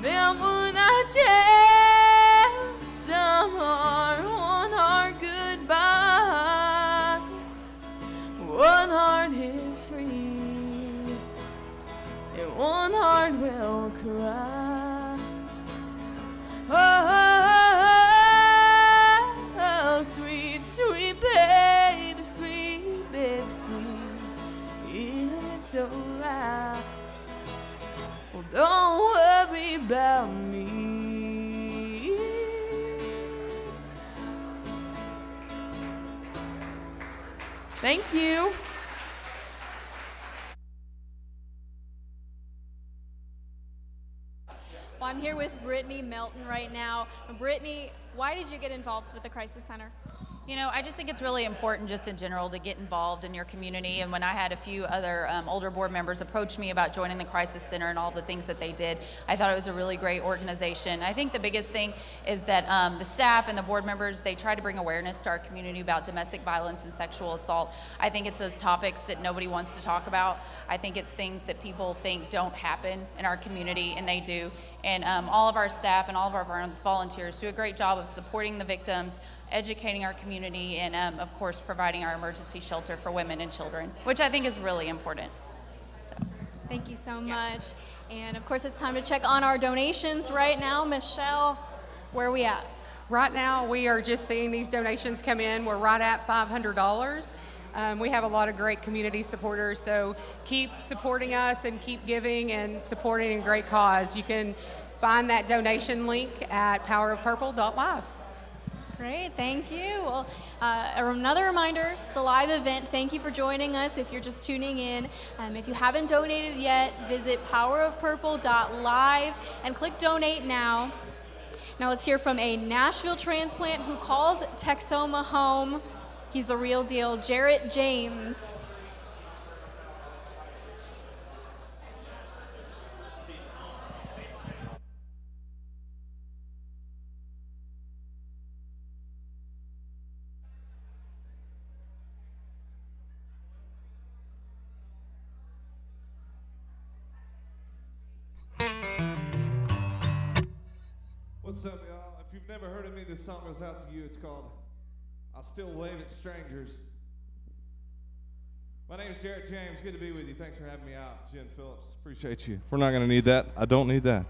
Then when I tell someone one heart goodbye, one heart is free, and one heart will cry. Oh, sweet, sweet baby, sweet baby, sweet, it's alright. Well, don't worry about me. Thank you. Well, I'm here with Brittany Melton right now. Brittany, why did you get involved with the Crisis Center? You know, I just think it's really important just in general to get involved in your community. And when I had a few other older board members approach me about joining the Crisis Center and all the things that they did, I thought it was a really great organization. I think the biggest thing is that the staff and the board members, they try to bring awareness to our community about domestic violence and sexual assault. I think it's those topics that nobody wants to talk about. I think it's things that people think don't happen in our community, and they do. And all of our staff and all of our volunteers do a great job of supporting the victims, educating our community, and of course providing our emergency shelter for women and children, which I think is really important. Thank you so much. And of course it's time to check on our donations right now. Michelle, where are we at? Right now we are just seeing these donations come in. We're right at $500. We have a lot of great community supporters, so keep supporting us and keep giving and supporting a great cause. You can find that donation link at powerofpurple.live. Great, thank you. Well, another reminder, it's a live event. Thank you for joining us if you're just tuning in. If you haven't donated yet, visit powerofpurple.live and click donate now. Now let's hear from a Nashville transplant who calls Texoma home. He's the real deal, Jarrett James. What's up, y'all? If you've never heard of me, this song goes out to you. It's called I'll Still Wave at Strangers. My name is Jarrett James. Good to be with you. Thanks for having me out. Jen Phillips, appreciate you. We're not going to need that. I don't need that.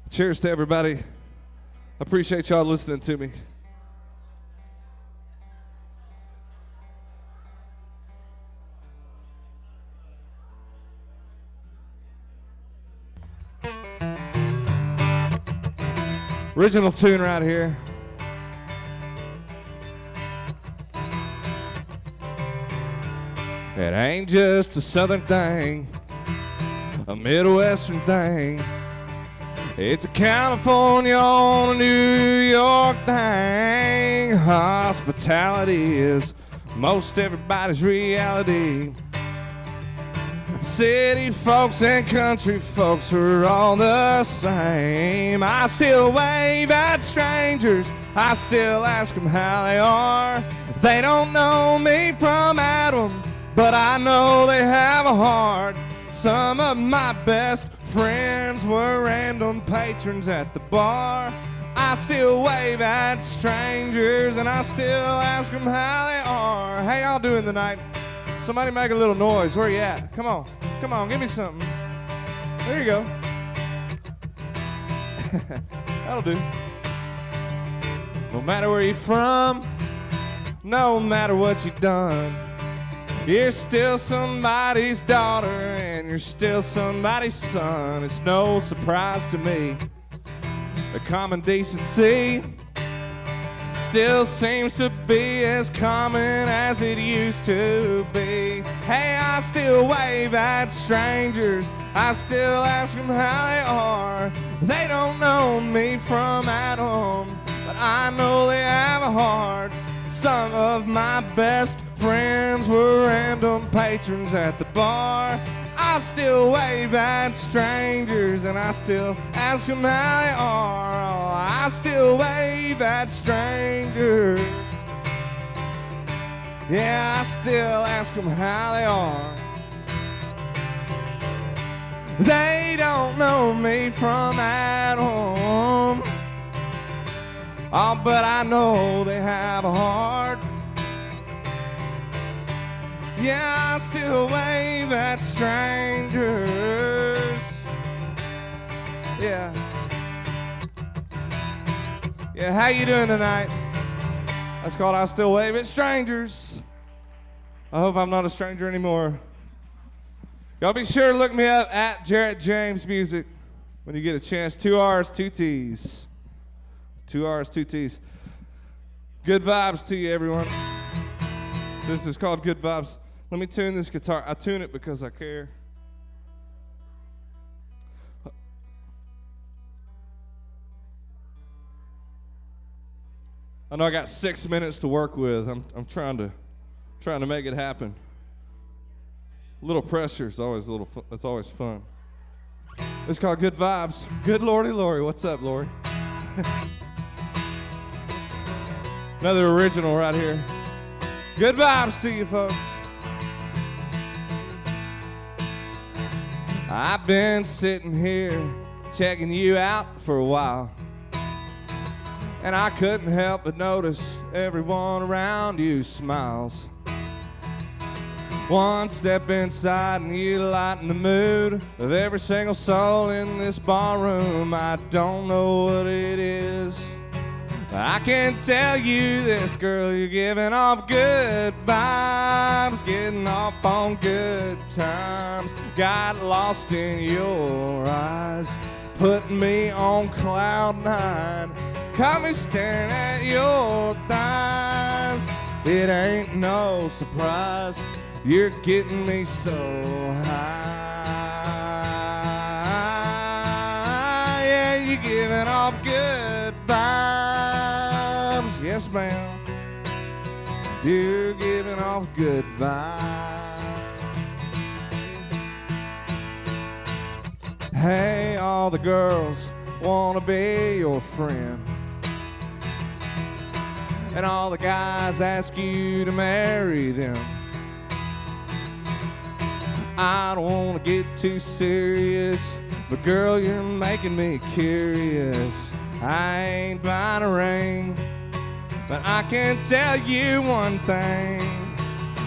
Cheers to everybody. I appreciate y'all listening to me. Original tune right here. It ain't just a southern thing, a Midwestern thing. It's a California on a New York thing. Hospitality is most everybody's reality. City folks and country folks are all the same. I still wave at strangers. I still ask them how they are. They don't know me from Adam, but I know they have a heart. Some of my best friends were random patrons at the bar. I still wave at strangers and I still ask them how they are. How y'all doing tonight? Somebody make a little noise. Where you at? Come on. Come on, give me something. There you go. That'll do. No matter where you're from, no matter what you've done, You're still somebody's daughter and you're still somebody's son. It's no surprise to me. The common decency still seems to be as common as it used to be. Hey, I still wave at strangers. I still ask them how they are. They don't know me from Adam, but I know they have a heart. Some of my best friends were random patrons at the bar. I still wave at strangers and I still ask them how they are. Oh, I still wave at strangers. Yeah, I still ask them how they are. They don't know me from Adam. Oh, but I know they have a heart. Yeah, I still wave at strangers. Yeah. Yeah, how you doing tonight? That's called I Still Wave at Strangers. I hope I'm not a stranger anymore. Y'all be sure to look me up at Jarrett James Music when you get a chance. 2 R's, 2 T's. 2 R's, 2 T's. Good vibes to you, everyone. This is called Good Vibes. Let me tune this guitar. I tune it because I care. I know I got 6 minutes to work with. I'm trying to make it happen. A little pressure is always it's always fun. It's called Good Vibes. Good Lordy Lori. What's up, Lori? Another original right here. Good vibes to you, folks. I've been sitting here checking you out for a while, and I couldn't help but notice everyone around you smiles. One step inside and you lighten the mood of every single soul in this ballroom. I don't know what it is, I can tell you this, girl, you're giving off good vibes, getting off on good times. Got lost in your eyes, putting me on cloud 9. Caught me staring at your thighs. It ain't no surprise, you're getting me so high. Yeah, you're giving off good vibes. Yes, ma'am. You're giving off good vibes. Hey, all the girls wanna be your friend, and all the guys ask you to marry them. I don't wanna get too serious, but girl, you're making me curious. I ain't buying a ring, but I can tell you one thing.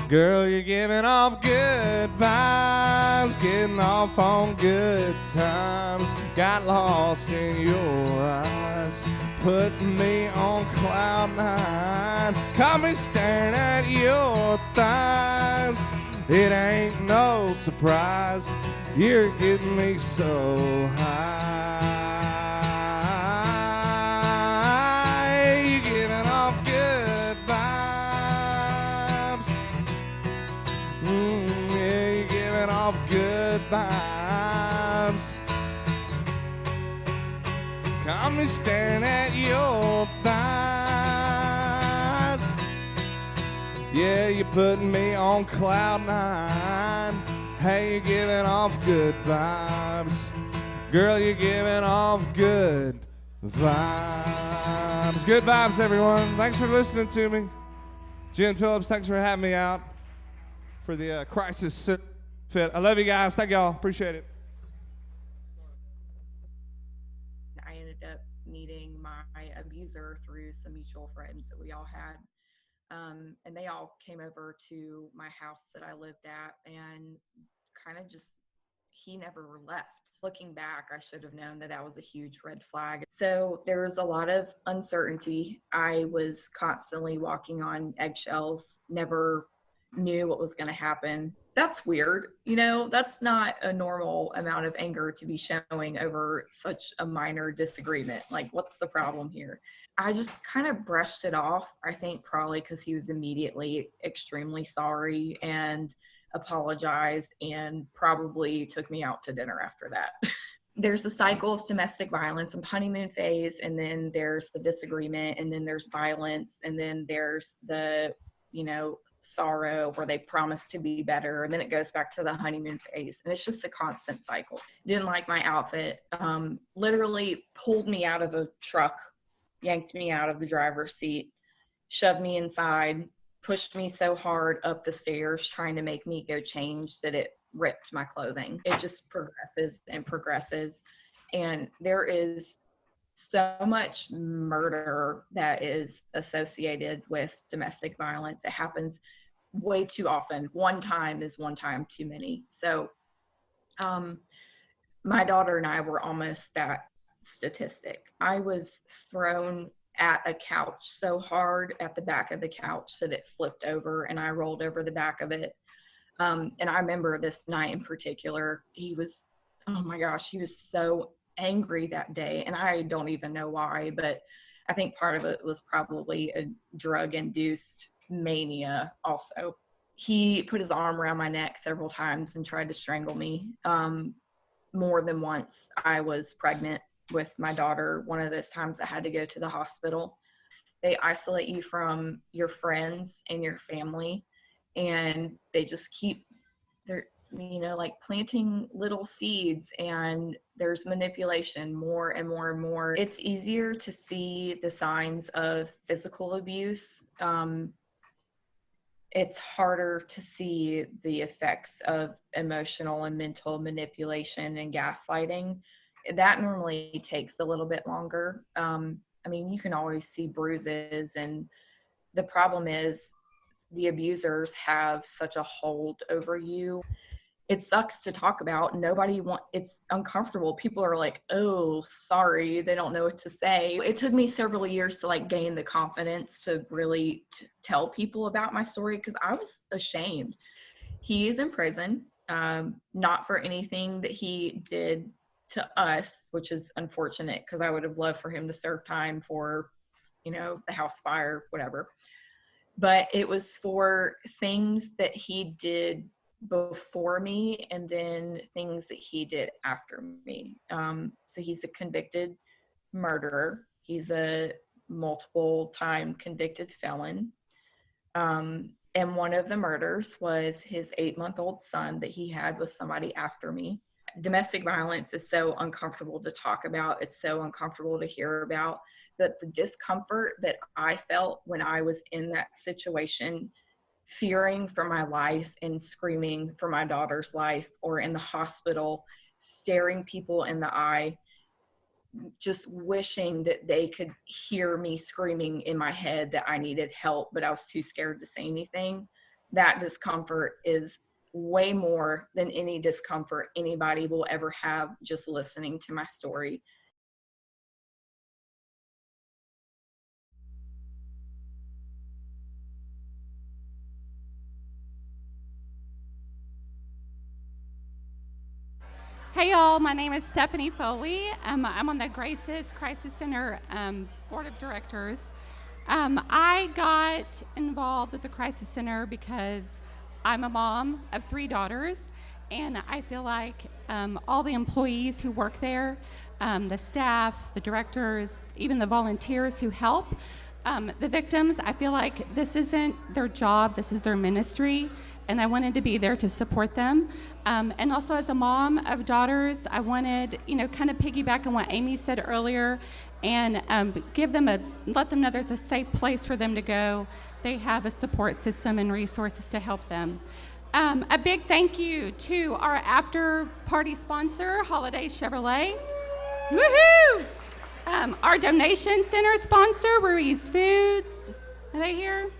Girl, you're giving off good vibes, getting off on good times. Got lost in your eyes, putting me on cloud 9. Caught me staring at your thighs. It ain't no surprise, you're getting me so high. You're giving off good vibes. Yeah, you're giving off good vibes. Caught me staring at your thighs. Yeah, you're putting me on cloud 9. Hey, you're giving off good vibes. Girl, you're giving off good vibes. Good vibes, everyone. Thanks for listening to me. Jen Phillips, thanks for having me out for the Crisis Fit. I love you guys. Thank y'all. Appreciate it. I ended up meeting my abuser through some mutual friends that we all had. And they all came over to my house that I lived at, and kind of just, he never left. Looking back, I should have known that that was a huge red flag. So there was a lot of uncertainty. I was constantly walking on eggshells, never knew what was going to happen. That's weird. That's not a normal amount of anger to be showing over such a minor disagreement. Like, what's the problem here? I just kind of brushed it off. I think probably because he was immediately extremely sorry and apologized and probably took me out to dinner after that. There's a cycle of domestic violence and honeymoon phase, and then there's the disagreement, and then there's violence, and then there's the, sorrow where they promise to be better, and then it goes back to the honeymoon phase, and it's just a constant cycle. Didn't like my outfit, literally pulled me out of a truck, yanked me out of the driver's seat, shoved me inside, pushed me so hard up the stairs trying to make me go change that it ripped my clothing. It just progresses and progresses, and there is so much murder that is associated with domestic violence. It happens way too often. One time is one time too many. So my daughter and I were almost that statistic. I was thrown at a couch so hard at the back of the couch that it flipped over and I rolled over the back of it. And I remember this night in particular, he was so angry that day, and I don't even know why, but I think part of it was probably a drug-induced mania also. He put his arm around my neck several times and tried to strangle me. More than once. I was pregnant with my daughter. One of those times I had to go to the hospital. They isolate you from your friends and your family, and they just keep planting little seeds, and there's manipulation more and more and more. It's easier to see the signs of physical abuse. It's harder to see the effects of emotional and mental manipulation and gaslighting. That normally takes a little bit longer. You can always see bruises, and the problem is the abusers have such a hold over you. It sucks to talk about. It's uncomfortable. People are like, oh, sorry. They don't know what to say. It took me several years to gain the confidence to really tell people about my story, because I was ashamed. He is in prison, not for anything that he did to us, which is unfortunate, because I would have loved for him to serve time for, the house fire, whatever. But it was for things that he did before me and then things that he did after me. So he's a convicted murderer. He's a multiple time convicted felon. And one of the murders was his 8-month-old son that he had with somebody after me. Domestic violence is so uncomfortable to talk about. It's so uncomfortable to hear about. But the discomfort that I felt when I was in that situation, fearing for my life and screaming for my daughter's life, or in the hospital, staring people in the eye, just wishing that they could hear me screaming in my head that I needed help, but I was too scared to say anything. That discomfort is way more than any discomfort anybody will ever have just listening to my story. Hey y'all, my name is Stephanie Foley. I'm on the Grayson Crisis Center Board of Directors. I got involved with the Crisis Center because I'm a mom of 3 daughters, and I feel like all the employees who work there, the staff, the directors, even the volunteers who help, the victims, I feel like this isn't their job, this is their ministry, and I wanted to be there to support them. And also as a mom of daughters, I wanted, kind of piggyback on what Amy said earlier, and let them know there's a safe place for them to go. They have a support system and resources to help them. A big thank you to our after party sponsor, Holiday Chevrolet. Woohoo! Our donation center sponsor, Ruiz Foods. Are they here?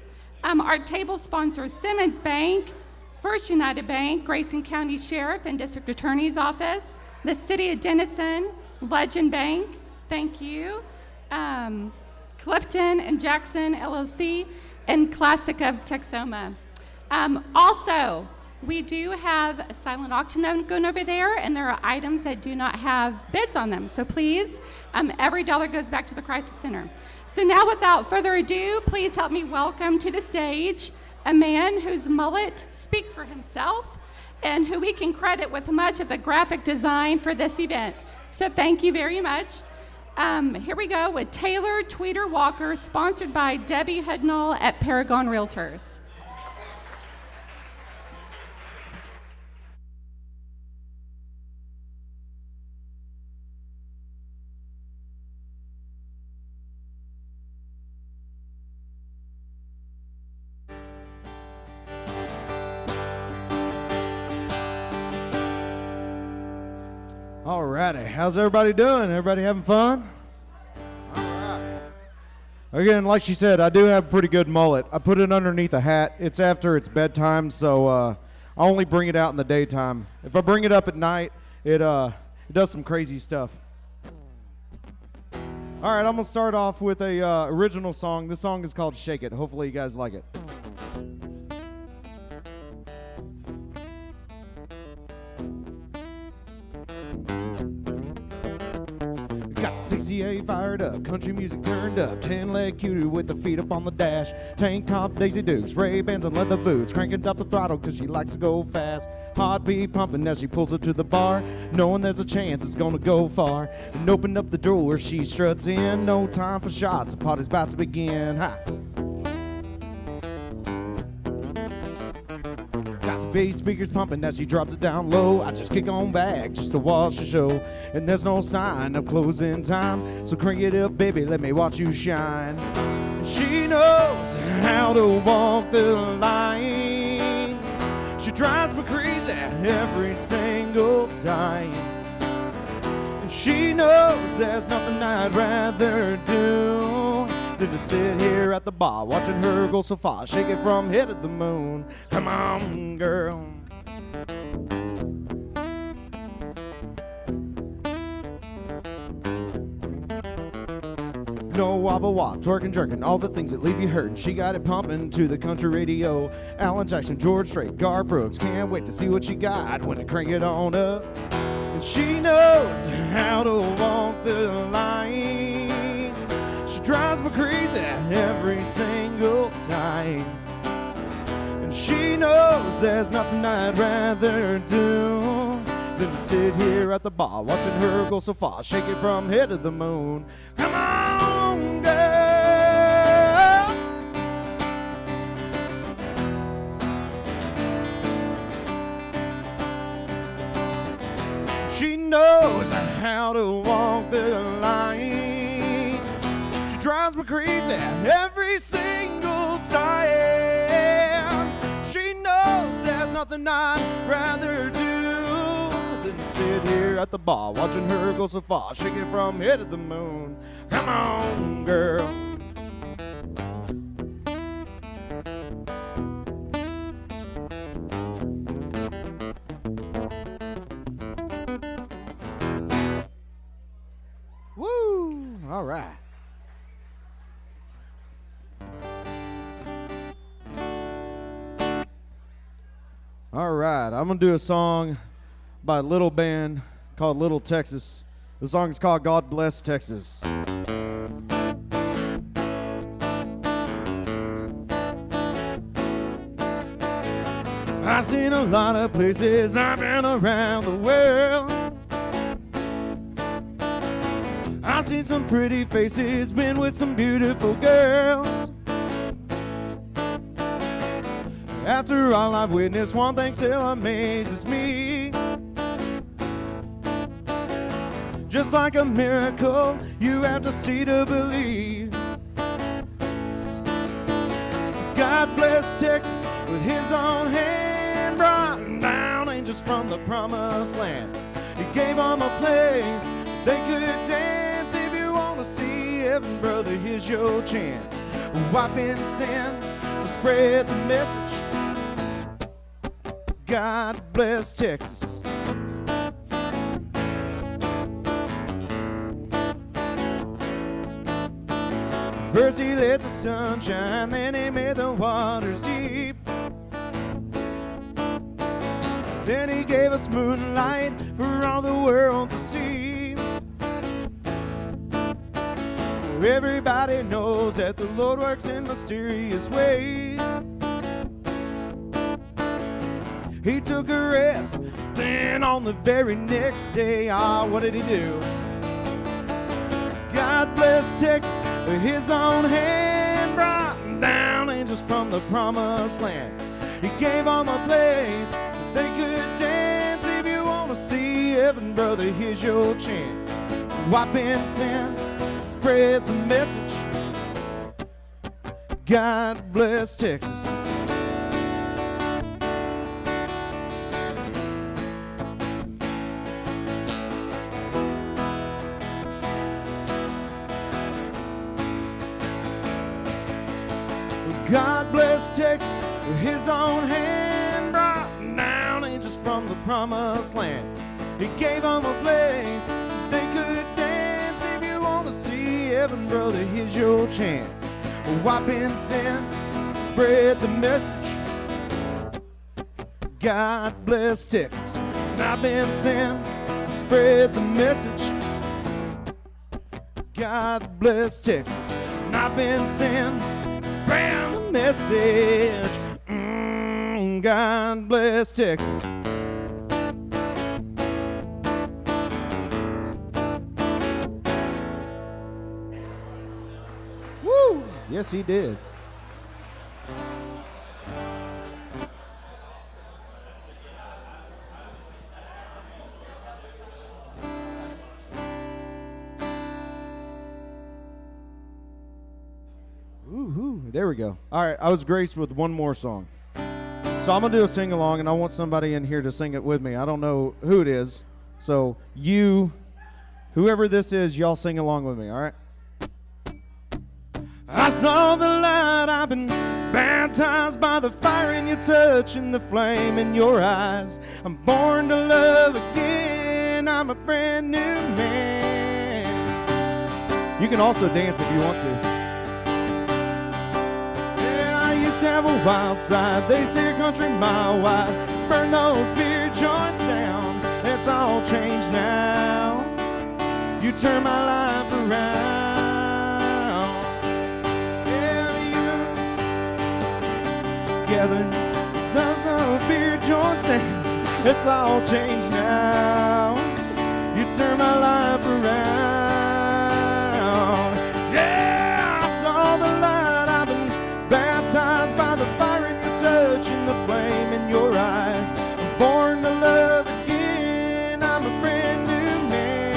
Our table sponsors, Simmons Bank, First United Bank, Grayson County Sheriff and District Attorney's Office, the City of Denison, Legend Bank, thank you, Clifton and Jackson LLC, and Classic of Texoma. Also, we do have a silent auction going over there, and there are items that do not have bids on them. So please, every dollar goes back to the Crisis Center. So now, without further ado, please help me welcome to the stage a man whose mullet speaks for himself and who we can credit with much of the graphic design for this event. So thank you very much. Here we go with Taylor Tweeter Walker, sponsored by Debbie Hudnall at Paragon Realtors. Alrighty, how's everybody doing? Everybody having fun? Alright. Again, like she said, I do have a pretty good mullet. I put it underneath a hat. It's after it's bedtime, so I only bring it out in the daytime. If I bring it up at night, it does some crazy stuff. Alright, I'm gonna start off with a original song. This song is called Shake It. Hopefully you guys like it. Got the 68 fired up, country music turned up, 10-leg cutie with the feet up on the dash, tank top, Daisy Dukes, Ray-Bans and leather boots, cranking up the throttle cause she likes to go fast, heartbeat pumping as she pulls up to the bar, knowing there's a chance it's gonna go far, and open up the door, she struts in, no time for shots, the party's about to begin, ha! Got the bass speakers pumping as she drops it down low. I just kick on back just to watch the show. And there's no sign of closing time. So crank it up, baby, let me watch you shine. She knows how to walk the line. She drives me crazy every single time. And she knows there's nothing I'd rather do than to sit here at the bar watching her go so far, shake it from head to the moon. Come on, girl. No wobble wop, twerking, jerking, all the things that leave you hurting. She got it pumping to the country radio. Alan Jackson, George Strait, Gar Brooks. Can't wait to see what she got when I crank it on up. And she knows how to walk the line. She drives me crazy every single time. And she knows there's nothing I'd rather do than to sit here at the bar watching her go so far, shake it from head to the moon. Come on, girl. She knows how to walk the line. She drives me crazy every single time. She knows there's nothing I'd rather do than sit here at the bar watching her go so far, shaking from head to the moon. Come on, girl. Woo! All right. All right, I'm gonna do a song by a little band called Little Texas. The song is called God Bless Texas. I've seen a lot of places, I've been around the world. I've seen some pretty faces, been with some beautiful girls. After all I've witnessed, one thing still amazes me. Just like a miracle, you have to see to believe. 'Cause God bless Texas with his own hand, brought down angels from the promised land. He gave them a place they could dance. If you want to see heaven, brother, here's your chance. I've been sent to spread the message. God bless Texas. First he let the sun shine, then he made the waters deep. Then he gave us moonlight for all the world to see. Everybody knows that the Lord works in mysterious ways. He took a rest, then on the very next day, what did he do? God bless Texas with his own hand, brought down angels from the promised land. He gave them a place that they could dance. If you want to see heaven, brother, here's your chance. Wipe and sin, spread the message. God bless Texas. God bless Texas with his own hand, brought down angels from the promised land. He gave them a place they could dance. If you want to see heaven, brother, here's your chance. Wipe and sin, spread the message. God bless Texas. Wipe and sin, spread the message. God bless Texas. Wipe and sin, spread the message. God bless Texas. Woo! Yes, he did. Ooh, there we go. All right, I was graced with one more song. So I'm going to do a sing-along, and I want somebody in here to sing it with me. I don't know who it is. So whoever this is, y'all sing along with me, all right? I saw the light, I've been baptized by the fire in your touch and the flame in your eyes. I'm born to love again, I'm a brand new man. You can also dance if you want to. Have a wild side, they say a country mile wide. Burn those beer joints down, it's all changed now. You turn my life around. Yeah, you gathering those beer joints down, it's all changed now. You turn my life around. Yeah, I saw the light, I've been baptized by the fire in your touch and the flame in your eyes. I'm born to love again, I'm a brand new man.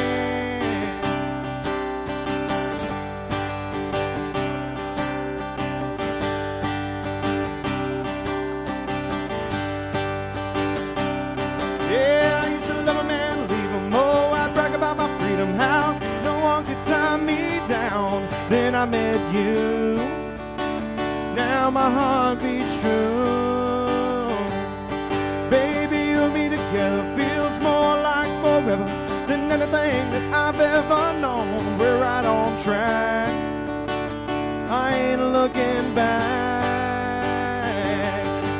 Yeah, I used to love a man, leave him. Oh, I'd brag about my freedom, how no one could tie me down. Then I met you. Now my heart beats true. Baby, you and me together feels more like forever than anything that I've ever known. We're right on track, I ain't looking back.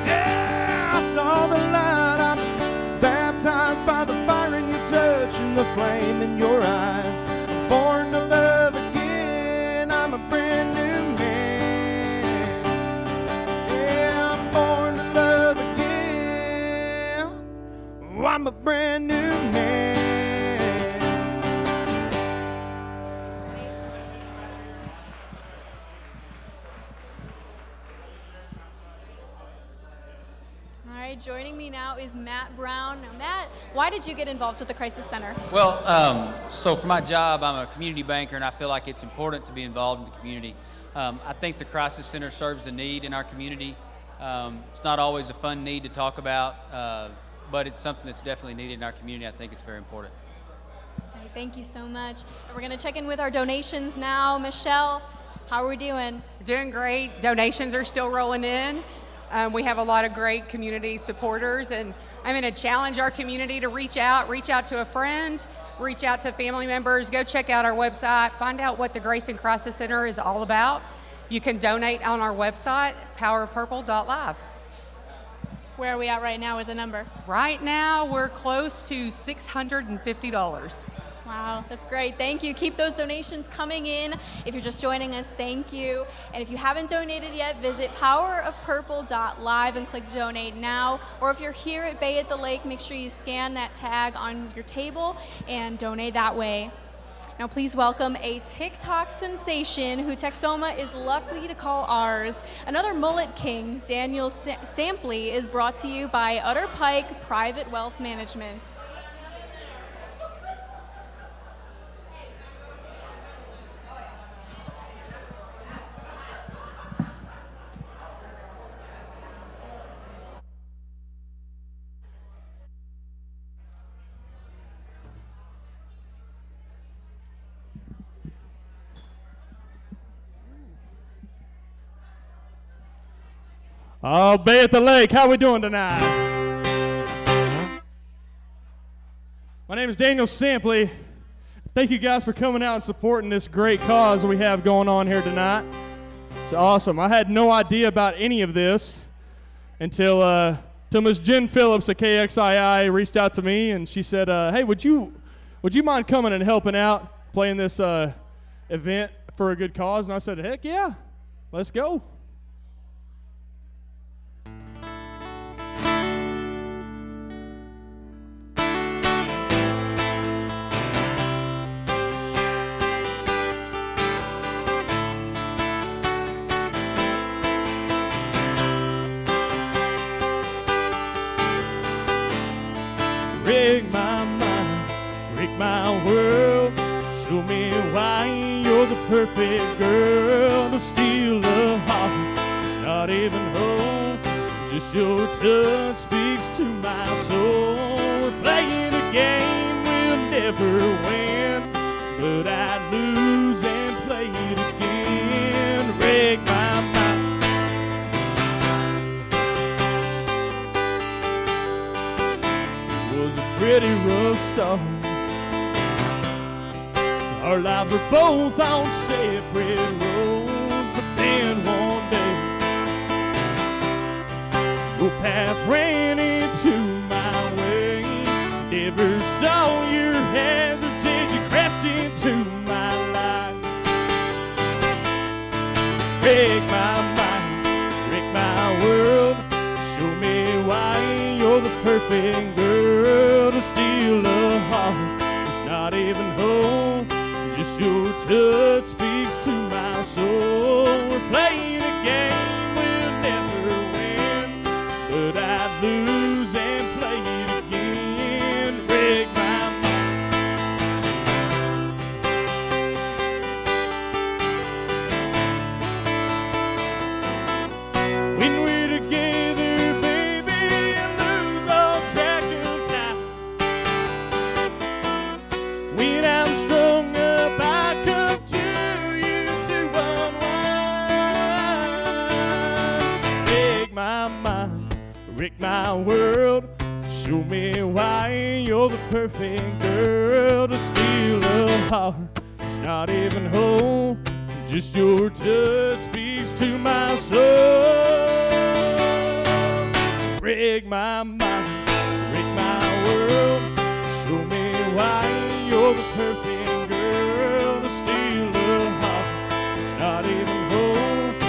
Yeah, I saw the light, I'm baptized by the fire in your touch and the flame in your eyes. I'm born to love again, I'm a brand new I'm a brand new man. All right, joining me now is Matt Brown. Now, Matt, why did you get involved with the Crisis Center? Well, so for my job, I'm a community banker, and I feel like it's important to be involved in the community. I think the Crisis Center serves a need in our community. It's not always a fun need to talk about, but it's something that's definitely needed in our community. I think it's very important. Okay, thank you so much. And we're going to check in with our donations now. Michelle, how are we doing? Doing great. Donations are still rolling in. We have a lot of great community supporters, and I'm going to challenge our community to reach out to a friend, reach out to family members, go check out our website, find out what the Grayson Crisis Center is all about. You can donate on our website, powerofpurple.live. Where are we at right now with the number? Right now, we're close to $650. Wow, that's great. Thank you. Keep those donations coming in. If you're just joining us, thank you. And if you haven't donated yet, visit powerofpurple.live and click donate now. Or if you're here at Bay at the Lake, make sure you scan that tag on your table and donate that way. Now please welcome a TikTok sensation who Texoma is lucky to call ours. Another mullet king, Daniel Sampley, is brought to you by Utter Pike Private Wealth Management. Oh, Bay at the Lake, how we doing tonight? My name is Daniel Sampley. Thank you guys for coming out and supporting this great cause we have going on here tonight. It's awesome. I had no idea about any of this until Miss Jen Phillips at KXII reached out to me and she said, hey, would you mind coming and helping out, playing this event for a good cause? And I said, heck yeah, let's go. Break my mind, break my world. Show me why you're the perfect girl to steal a heart. It's not even hope, just your touch speaks to my soul. We're playing a game we'll never win, but I lose and play it again. Break my mind. Pretty rough start. Our lives were both on separate roads, but then one day your path ran into my way. Never saw your hesitate, you crashed into my life. Break my mind, break my world. Show me why you're the perfect girl to steal a heart. It's not even hope, just your touch speaks to my soul. We're playing a game we'll never win, but I lose and play it again. Break my mind. When we're together, baby, I lose all track of time. When I'm strung up, I come to you to unwind. Break my mind, break my world. Show me why you're the perfect girl to steal a heart. It's not even hope, just your touch speaks to my soul. Break my mind, break my world. Show me why you're the perfect girl to steal a heart. It's not even hope,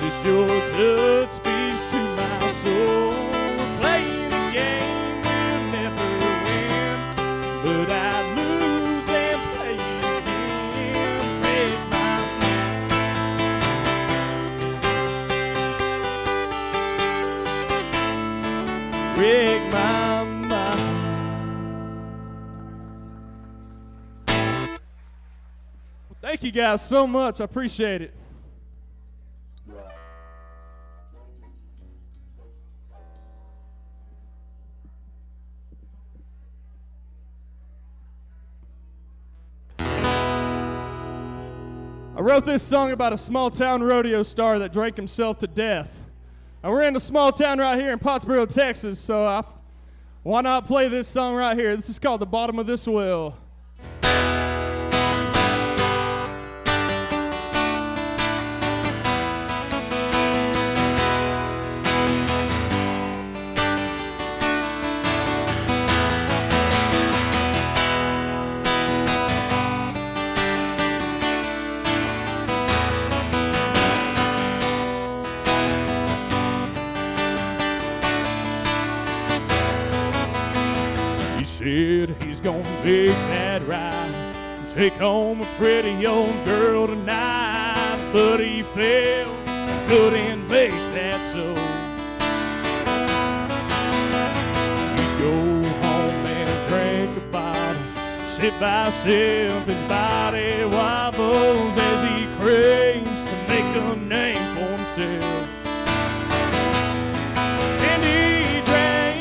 just your touch speaks to my soul. We're playing a game we'll never win, but I lose and play again. Break my mind. Break my mind. Thank you guys so much. I appreciate it. I wrote this song about a small town rodeo star that drank himself to death. And we're in a small town right here in Pottsboro, Texas, so why not play this song right here? This is called The Bottom of This Well. said he's gonna make that right and take home a pretty young girl tonight, but he failed, couldn't make that so. He'd go home and drink a bottle, sit by himself, his body wobbles as he craves to make a name for himself. And he drinks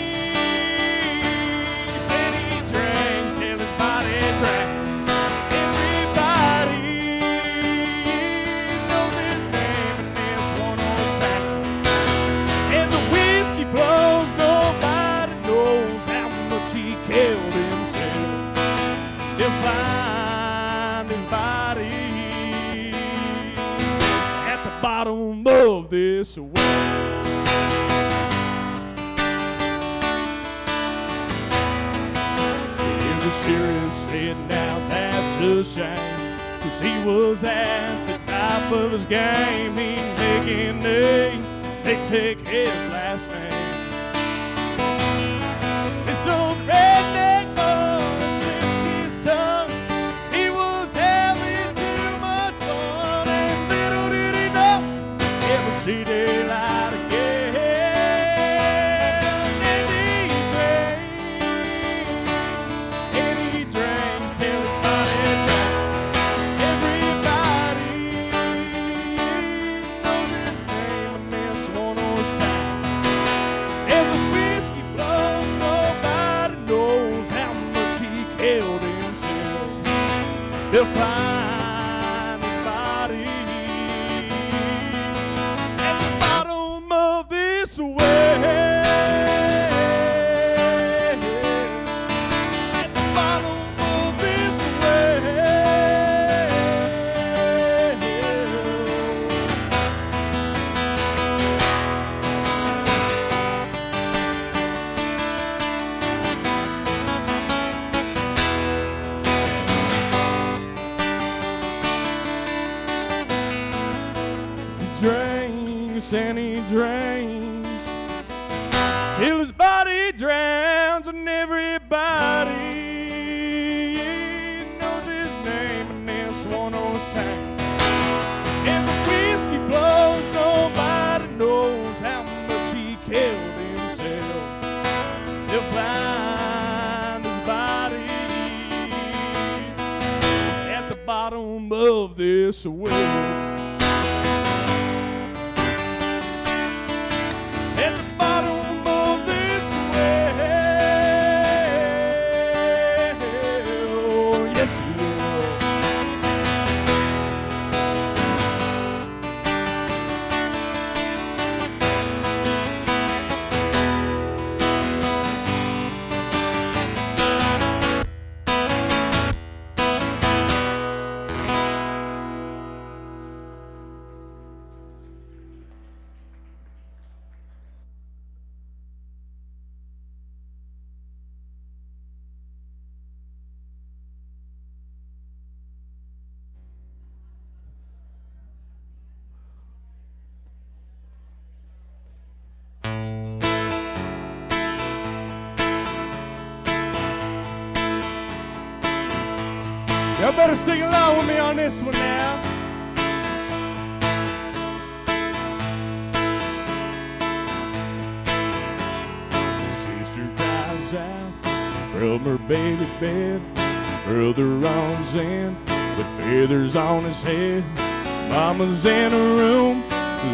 till his body drowns. Everybody knows his name in this one old town. As the whiskey flows, nobody knows how much he killed himself. They'll find his body at the bottom of this well. The sheriff said, now that's a shame, 'cause he was at the top of his game. He'd make a name, they take his last name. This old redneck boy slipped his tongue. He was having too much fun, and little did he know, ever see daylight again. They'll find his body at the bottom of this well. At the bottom of this well. Drinks and he drinks till his body drowns, and everybody knows his name in this one old town. And the whiskey flows, nobody knows how much he killed himself. They'll find his body at the bottom of this well. Y'all better sing along with me on this one now. Sister cries out from her baby bed. Brother runs in with feathers on his head. Mama's in a room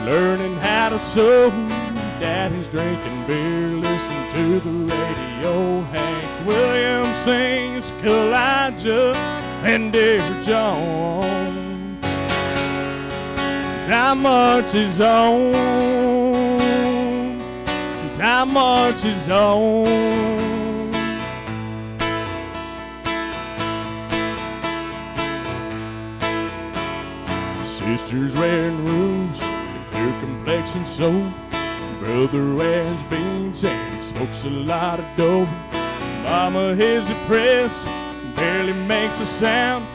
learning how to sew. Daddy's drinking beer, listening to the radio. Hank Williams sings Elijah and Dear John. Time marches on, time marches on. Sister's wearing rouge and clear complexion soap. Brother wears beans and he smokes a lot of dope. Mama is depressed, barely makes a sound.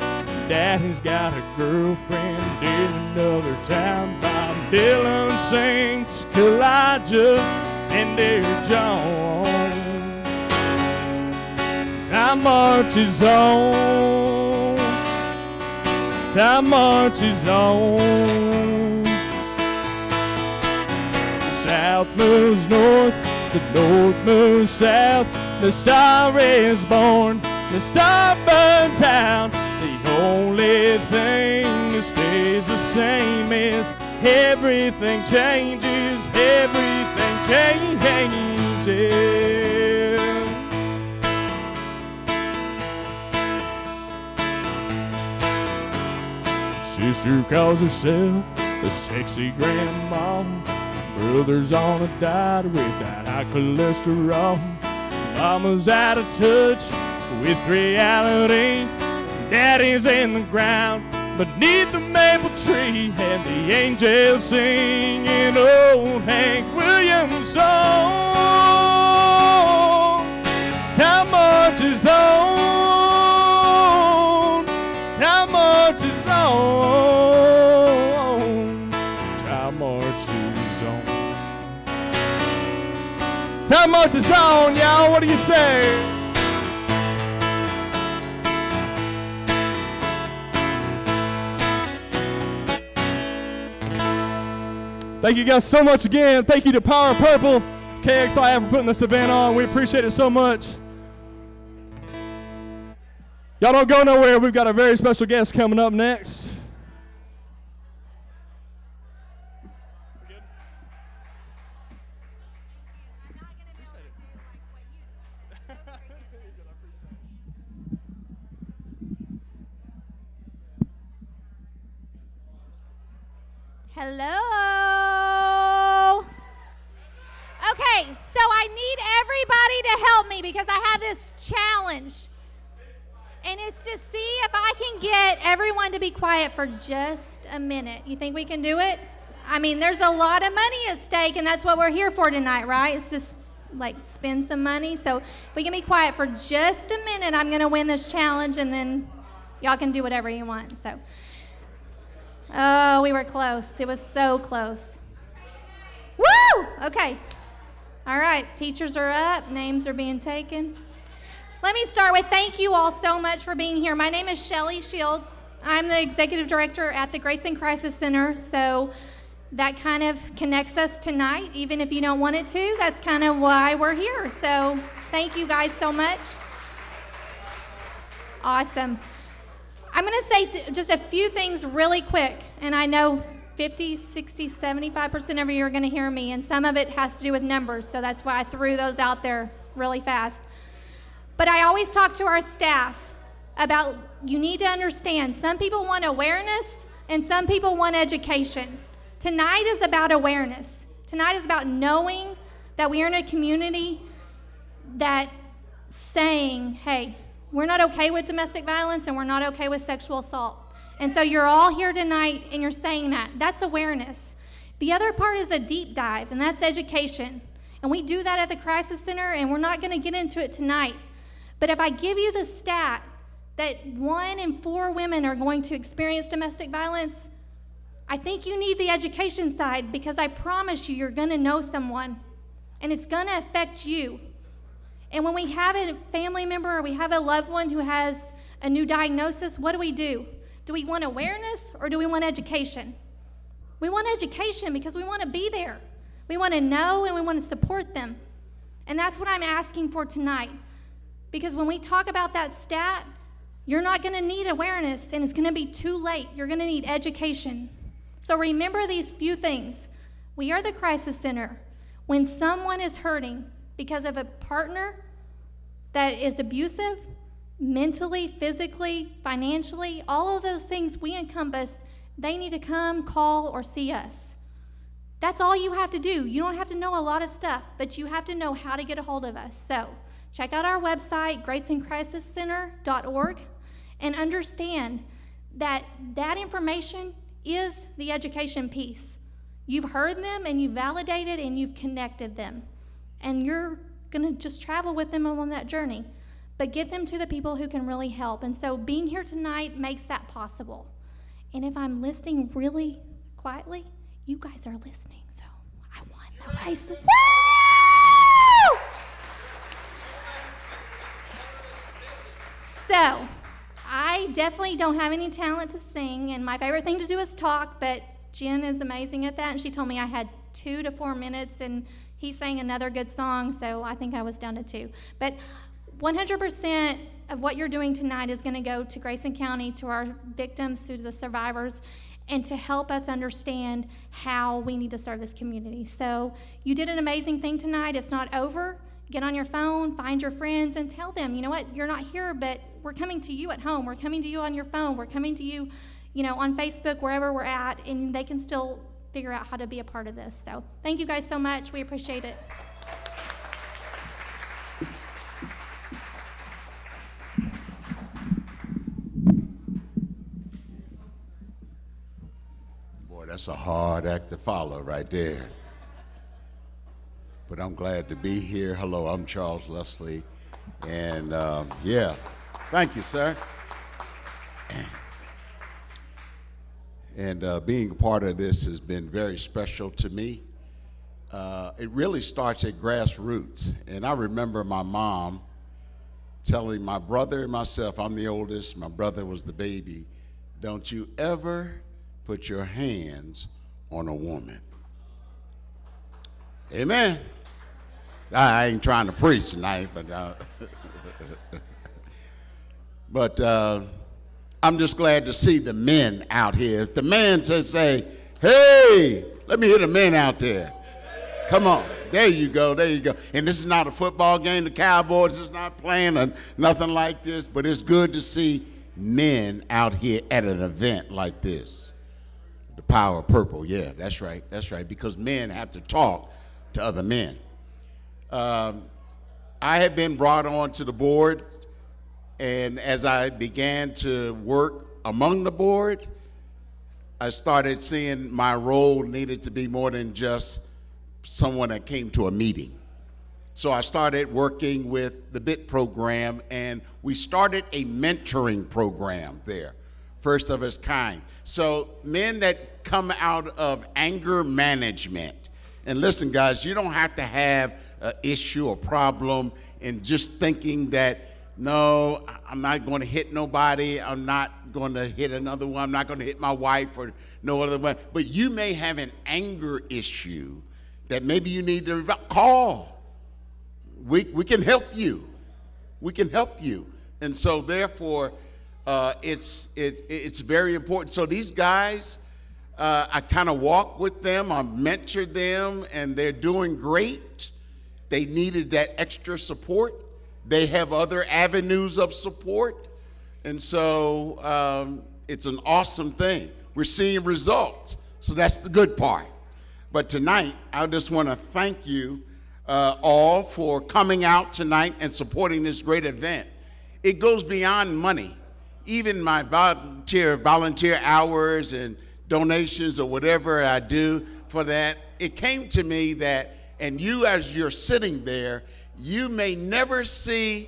Daddy's got a girlfriend in another town. Bob Dylan sings Elijah and Dear John. Time marches on. Time marches on. The south moves north, the north moves south. The star is born, the star burns out. The only thing that stays the same is everything changes, everything changes. Sister calls herself the sexy grandma. Brother's on a diet with that high cholesterol. Mama's out of touch with reality. Daddy's in the ground beneath the maple tree, and the angels singing old Hank Williams' song. Time marches on. Time marches on. Time marches on. Time marches on, y'all. What do you say? Thank you guys so much again. Thank you to Power Purple, KXI for putting this event on. We appreciate it so much. Y'all don't go nowhere. We've got a very special guest coming up next. Hello. Okay, so I need everybody to help me because I have this challenge. And it's to see if I can get everyone to be quiet for just a minute. You think we can do it? I mean, there's a lot of money at stake, and that's what we're here for tonight, right? It's just like spend some money. So if we can be quiet for just a minute, I'm going to win this challenge, and then y'all can do whatever you want. So, oh, we were close. It was so close. Woo! Okay. All right. Teachers are up. Names are being taken. Let me start with thank you all so much for being here. My name is Shelly Shields. I'm the executive director at the Grayson Crisis Center, so that kind of connects us tonight, even if you don't want it to. That's kind of why we're here. So thank you guys so much. Awesome. I'm going to say just a few things really quick, and I know 50, 60, 75% of you are going to hear me, and some of it has to do with numbers, so that's why I threw those out there really fast. But I always talk to our staff about you need to understand some people want awareness and some people want education. Tonight is about awareness. Tonight is about knowing that we are in a community that saying, hey, we're not okay with domestic violence and we're not okay with sexual assault. And so you're all here tonight and you're saying that. That's awareness. The other part is a deep dive, and that's education. And we do that at the Crisis Center, and we're not going to get into it tonight. But if I give you the stat that 1 in 4 women are going to experience domestic violence, I think you need the education side, because I promise you, you're going to know someone, and it's going to affect you. And when we have a family member or we have a loved one who has a new diagnosis, what do? Do we want awareness or do we want education? We want education because we want to be there. We want to know and we want to support them. And that's what I'm asking for tonight. Because when we talk about that stat, you're not going to need awareness, and it's going to be too late. You're going to need education. So remember these few things. We are the Crisis Center. When someone is hurting because of a partner that is abusive, mentally, physically, financially, all of those things we encompass, they need to come, call, or see us. That's all you have to do. You don't have to know a lot of stuff, but you have to know how to get a hold of us. So check out our website, GraysonCrisisCenter.org, and understand that that information is the education piece. You've heard them, and you've validated, and you've connected them. And you're going to just travel with them on that journey. But get them to the people who can really help. And so being here tonight makes that possible. And if I'm listening really quietly, you guys are listening. So I won the race. Woo! definitely don't have any talent to sing, and my favorite thing to do is talk, but Jen is amazing at that, and she told me I had 2 to 4 minutes, and he sang another good song, so I think I was down to 2. But 100% of what you're doing tonight is going to go to Grayson County, to our victims, to the survivors, and to help us understand how we need to serve this community. So you did an amazing thing tonight. It's not over. Get on your phone, find your friends, and tell them, you know what, you're not here, but we're coming to you at home. We're coming to you on your phone. We're coming to you, on Facebook, wherever we're at, and they can still figure out how to be a part of this. So thank you guys so much. We appreciate it. Boy, that's a hard act to follow right there. But I'm glad to be here. Hello, I'm Charles Leslie. And yeah, thank you, sir. And being a part of this has been very special to me. It really starts at grassroots. And I remember my mom telling my brother and myself, I'm the oldest, my brother was the baby, don't you ever put your hands on a woman. Amen. I ain't trying to preach tonight, but I'm just glad to see the men out here. If the man says, say, hey, let me hear the men out there. Come on. There you go. There you go. And this is not a football game. The Cowboys is not playing or nothing like this, but it's good to see men out here at an event like this. The power of purple. Yeah, that's right. That's right. Because men have to talk to other men. I had been brought on to the board, and as I began to work among the board, I started seeing my role needed to be more than just someone that came to a meeting. So I started working with the BIT program, and we started a mentoring program there, first of its kind. So men that come out of anger management, and listen guys, you don't have to have an issue or problem and just thinking that, no, I'm not going to hit nobody, I'm not going to hit another one, I'm not going to hit my wife or no other one. But you may have an anger issue that maybe you need to call. We can help you. We can help you. And so therefore, it's very important. So these guys, I kind of walk with them, I mentor them, and they're doing great. They needed that extra support. They have other avenues of support. And so it's an awesome thing. We're seeing results. So that's the good part. But tonight, I just want to thank you all for coming out tonight and supporting this great event. It goes beyond money. Even my volunteer hours and donations or whatever I do for that, it came to me that, and you as you're sitting there, you may never see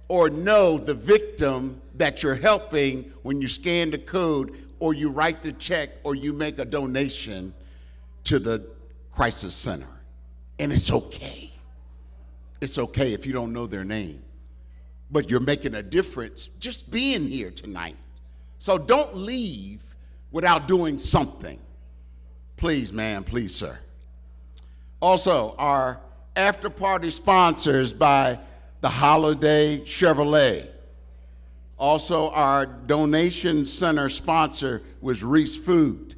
or know the victim that you're helping when you scan the code or you write the check or you make a donation to the Crisis Center. And it's okay. It's okay if you don't know their name. But you're making a difference just being here tonight. So don't leave without doing something. Please, ma'am, please, sir. Also, our after-party sponsors by the Holiday Chevrolet. Also, our donation center sponsor was Reese Food.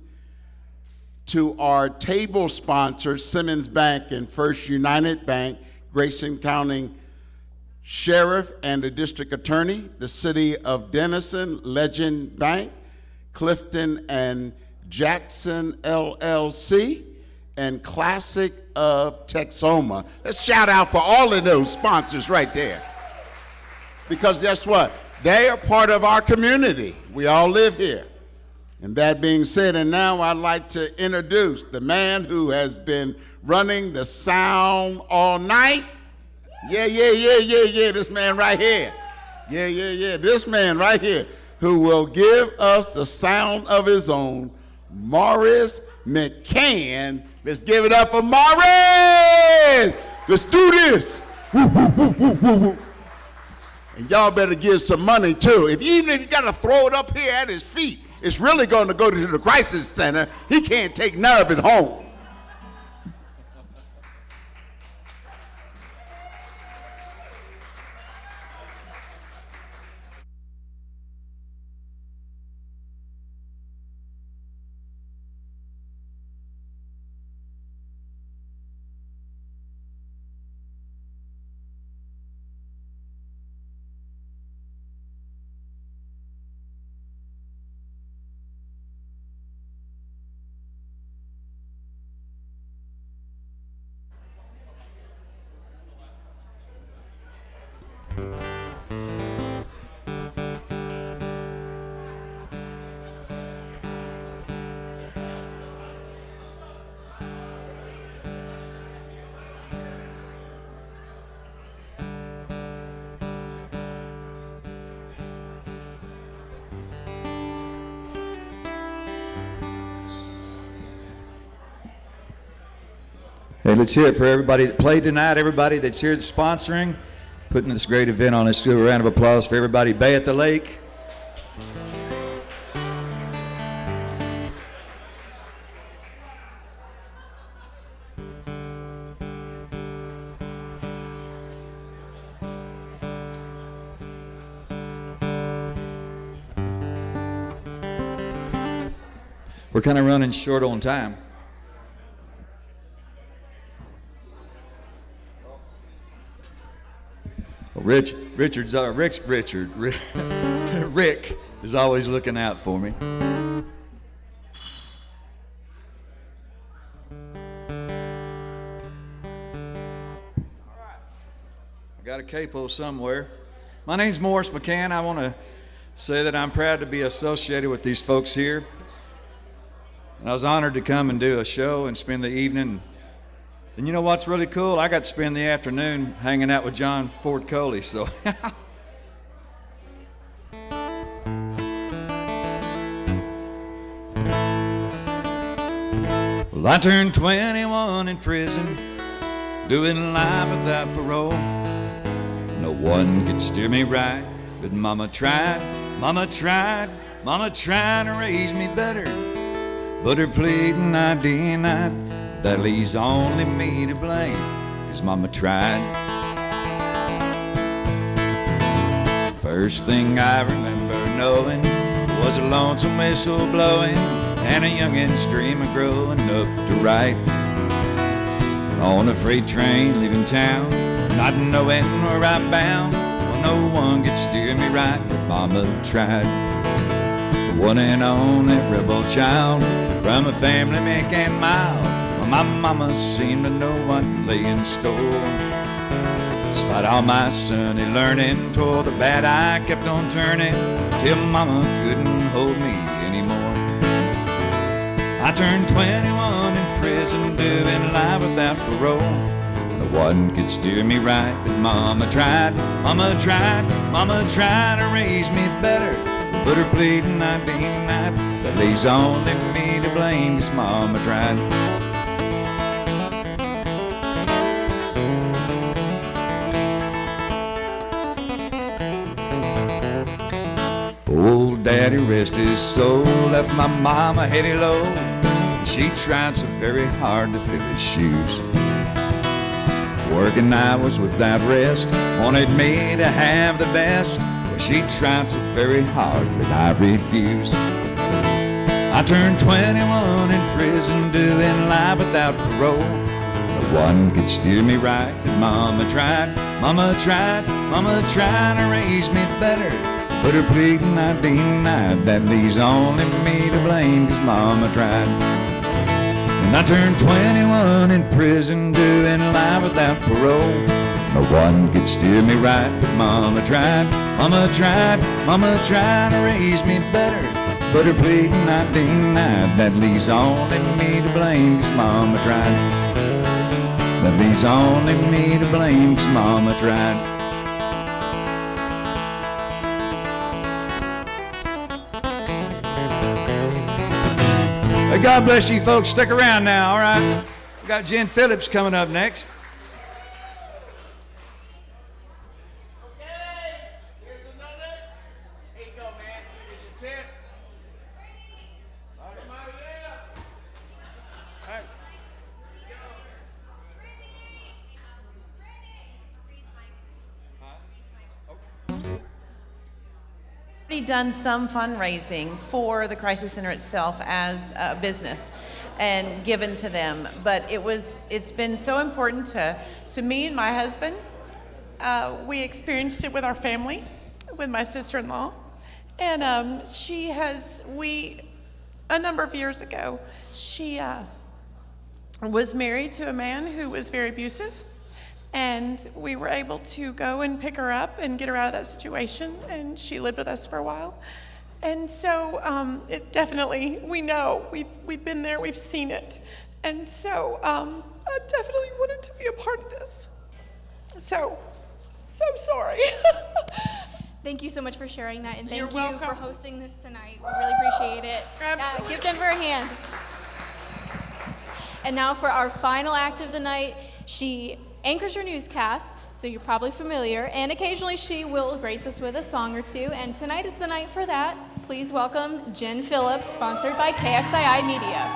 To our table sponsors, Simmons Bank and First United Bank, Grayson County Sheriff and the District Attorney, the City of Denison, Legend Bank, Clifton and Jackson LLC, and Classic of Texoma. Let's shout out for all of those sponsors right there. Because guess what? They are part of our community. We all live here. And that being said, and now I'd like to introduce the man who has been running the sound all night. Yeah, this man right here. Yeah, this man right here who will give us the sound of his own, Morris McCann. Let's give it up for Morris. Let's do this. Woo, woo, woo, woo, woo, woo. And y'all better give some money too. Even if you got to throw it up here at his feet, it's really going to go to the Crisis Center. He can't take none of it home. Hey, let's hear it for everybody that played tonight, everybody that's here that's sponsoring, putting this great event on. Let's do a round of applause for everybody. Bay at the Lake. We're kind of running short on time. Rick is always looking out for me. I got a capo somewhere. My name's Morris McCann. I want to say that I'm proud to be associated with these folks here. And I was honored to come and do a show and spend the evening. And you know what's really cool? I got to spend the afternoon hanging out with John Ford Coley, so. Well, I turned 21 in prison, doing life without parole. No one could steer me right, but Mama tried to raise me better. But her pleading I denied. That leaves only me to blame, 'cause Mama tried. First thing I remember knowing was a lonesome whistle blowing and a youngin's dream of growing up to right. On a freight train leaving town, not knowing where I'm bound. Well, no one could steer me right, but Mama tried. The one and only rebel child from a family meek and mild. My mama seemed to know what lay in store. Despite all my sunny learning, toward the bad I kept on turning, till Mama couldn't hold me anymore. I turned 21 in prison, doing life without parole. No one could steer me right, but Mama tried to raise me better. But her pleading I denied, that leaves only me to blame, 'cause Mama tried. Old Daddy, rest his soul, left my mama heady low. She tried so very hard to fill his shoes. Working hours without rest, wanted me to have the best. Well, she tried so very hard, but I refused. I turned 21 in prison, doing life without parole. No one could steer me right, but Mama tried to raise me better. But her pleading I denied, that leaves only me to blame, 'cause Mama tried. And I turned 21 in prison, doing life without parole. No one could steer me right, but Mama tried to raise me better. But her pleading I denied, that leaves only me to blame, 'cause Mama tried. That leaves only me to blame, 'cause Mama tried. Hey, God bless you folks. Stick around now, all right? We got Jen Phillips coming up next. done some fundraising for the Crisis Center itself as a business and given to them, but it's been so important to me and my husband. We experienced it with our family, with my sister-in-law, and a number of years ago, she was married to a man who was very abusive, and we were able to go and pick her up and get her out of that situation, and she lived with us for a while. And so it definitely, we know, we've been there, we've seen it, and so I definitely wanted to be a part of this. So sorry. Thank you so much for sharing that, and You're thank you welcome. for hosting this tonight. We really appreciate it. Absolutely. Give Jennifer a hand. And now for our final act of the night, she anchors your newscasts, so you're probably familiar, and occasionally she will grace us with a song or two, and tonight is the night for that. Please welcome Jen Phillips, sponsored by KXII Media.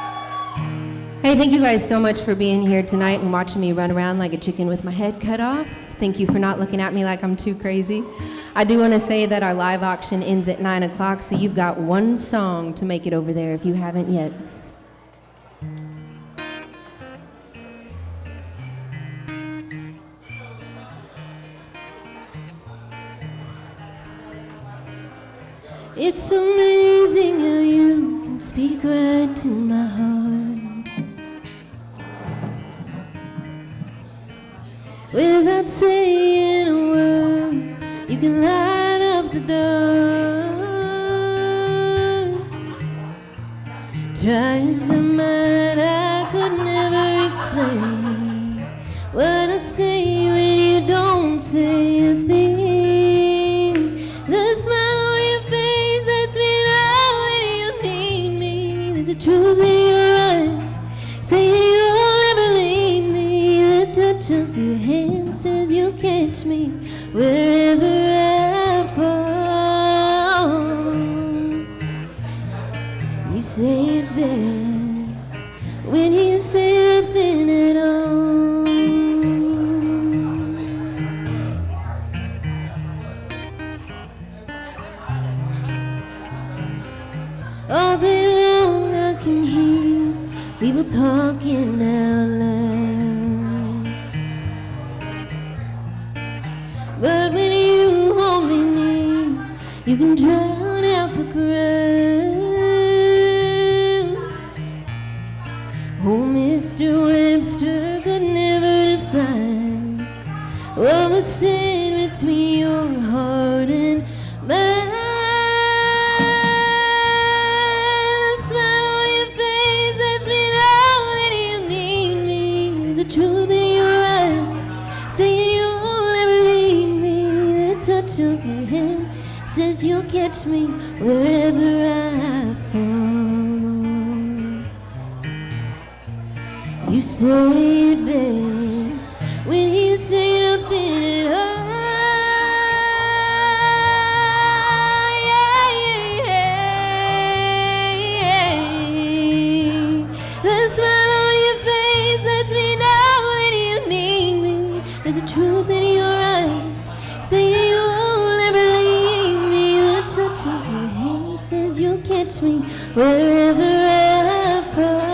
Hey, thank you guys so much for being here tonight and watching me run around like a chicken with my head cut off. Thank you for not looking at me like I'm too crazy. I do want to say that our live auction ends at 9 o'clock, so you've got one song to make it over there if you haven't yet. It's amazing how you can speak right to my heart without saying a word. You can light up the dark, trying so much I could never explain what I say when you don't say a thing. The smile on your face lets me know that you need me. There's a truth in your eyes saying you'll never leave me. The touch of your hand says you'll catch me wherever I fall. You say it best when you say nothing at all. All day long I can hear people talking out loud, but when you hold me near, you can drown out the crowd. Oh, Mr. Webster could never define what was said between your heart and mine. Truth in your eyes, saying you'll never leave me. The touch of your hand says you'll catch me wherever I fall. You say it best when you say nothing at all. The smile on your face lets me know that you need me. There's a truth in your eyes saying you'll never leave me. The touch of your hand says you'll catch me wherever I fall.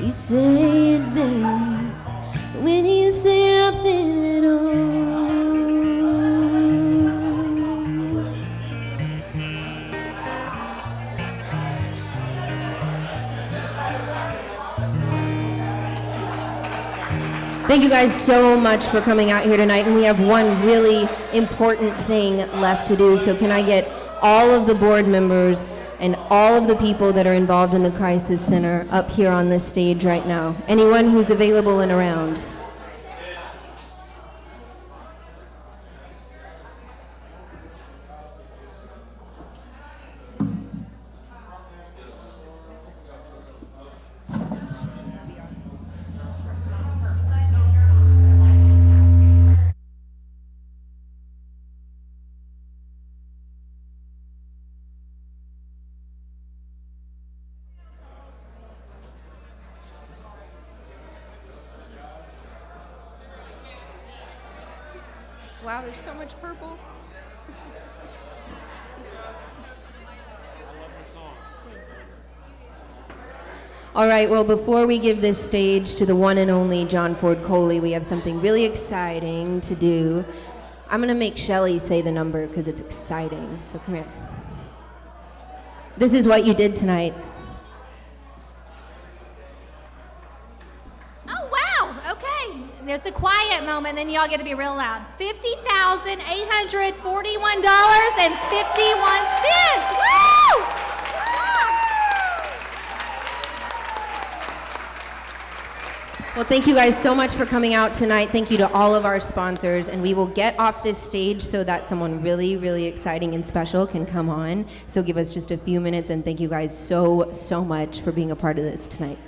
You say it best when you say nothing at all. Thank you guys so much for coming out here tonight, and we have one really important thing left to do. So can I get all of the board members and all of the people that are involved in the Crisis Center up here on this stage right now? Anyone who's available and around. Wow, there's so much purple. All right, well, before we give this stage to the one and only John Ford Coley, we have something really exciting to do. I'm going to make Shelly say the number because it's exciting. So come here. This is what you did tonight. Oh, wow. Okay. There's the quiet moment, then y'all get to be real loud. $50,841.51. Woo! Well, thank you guys so much for coming out tonight. Thank you to all of our sponsors, and we will get off this stage so that someone really, really exciting and special can come on. So give us just a few minutes, and thank you guys so, so much for being a part of this tonight.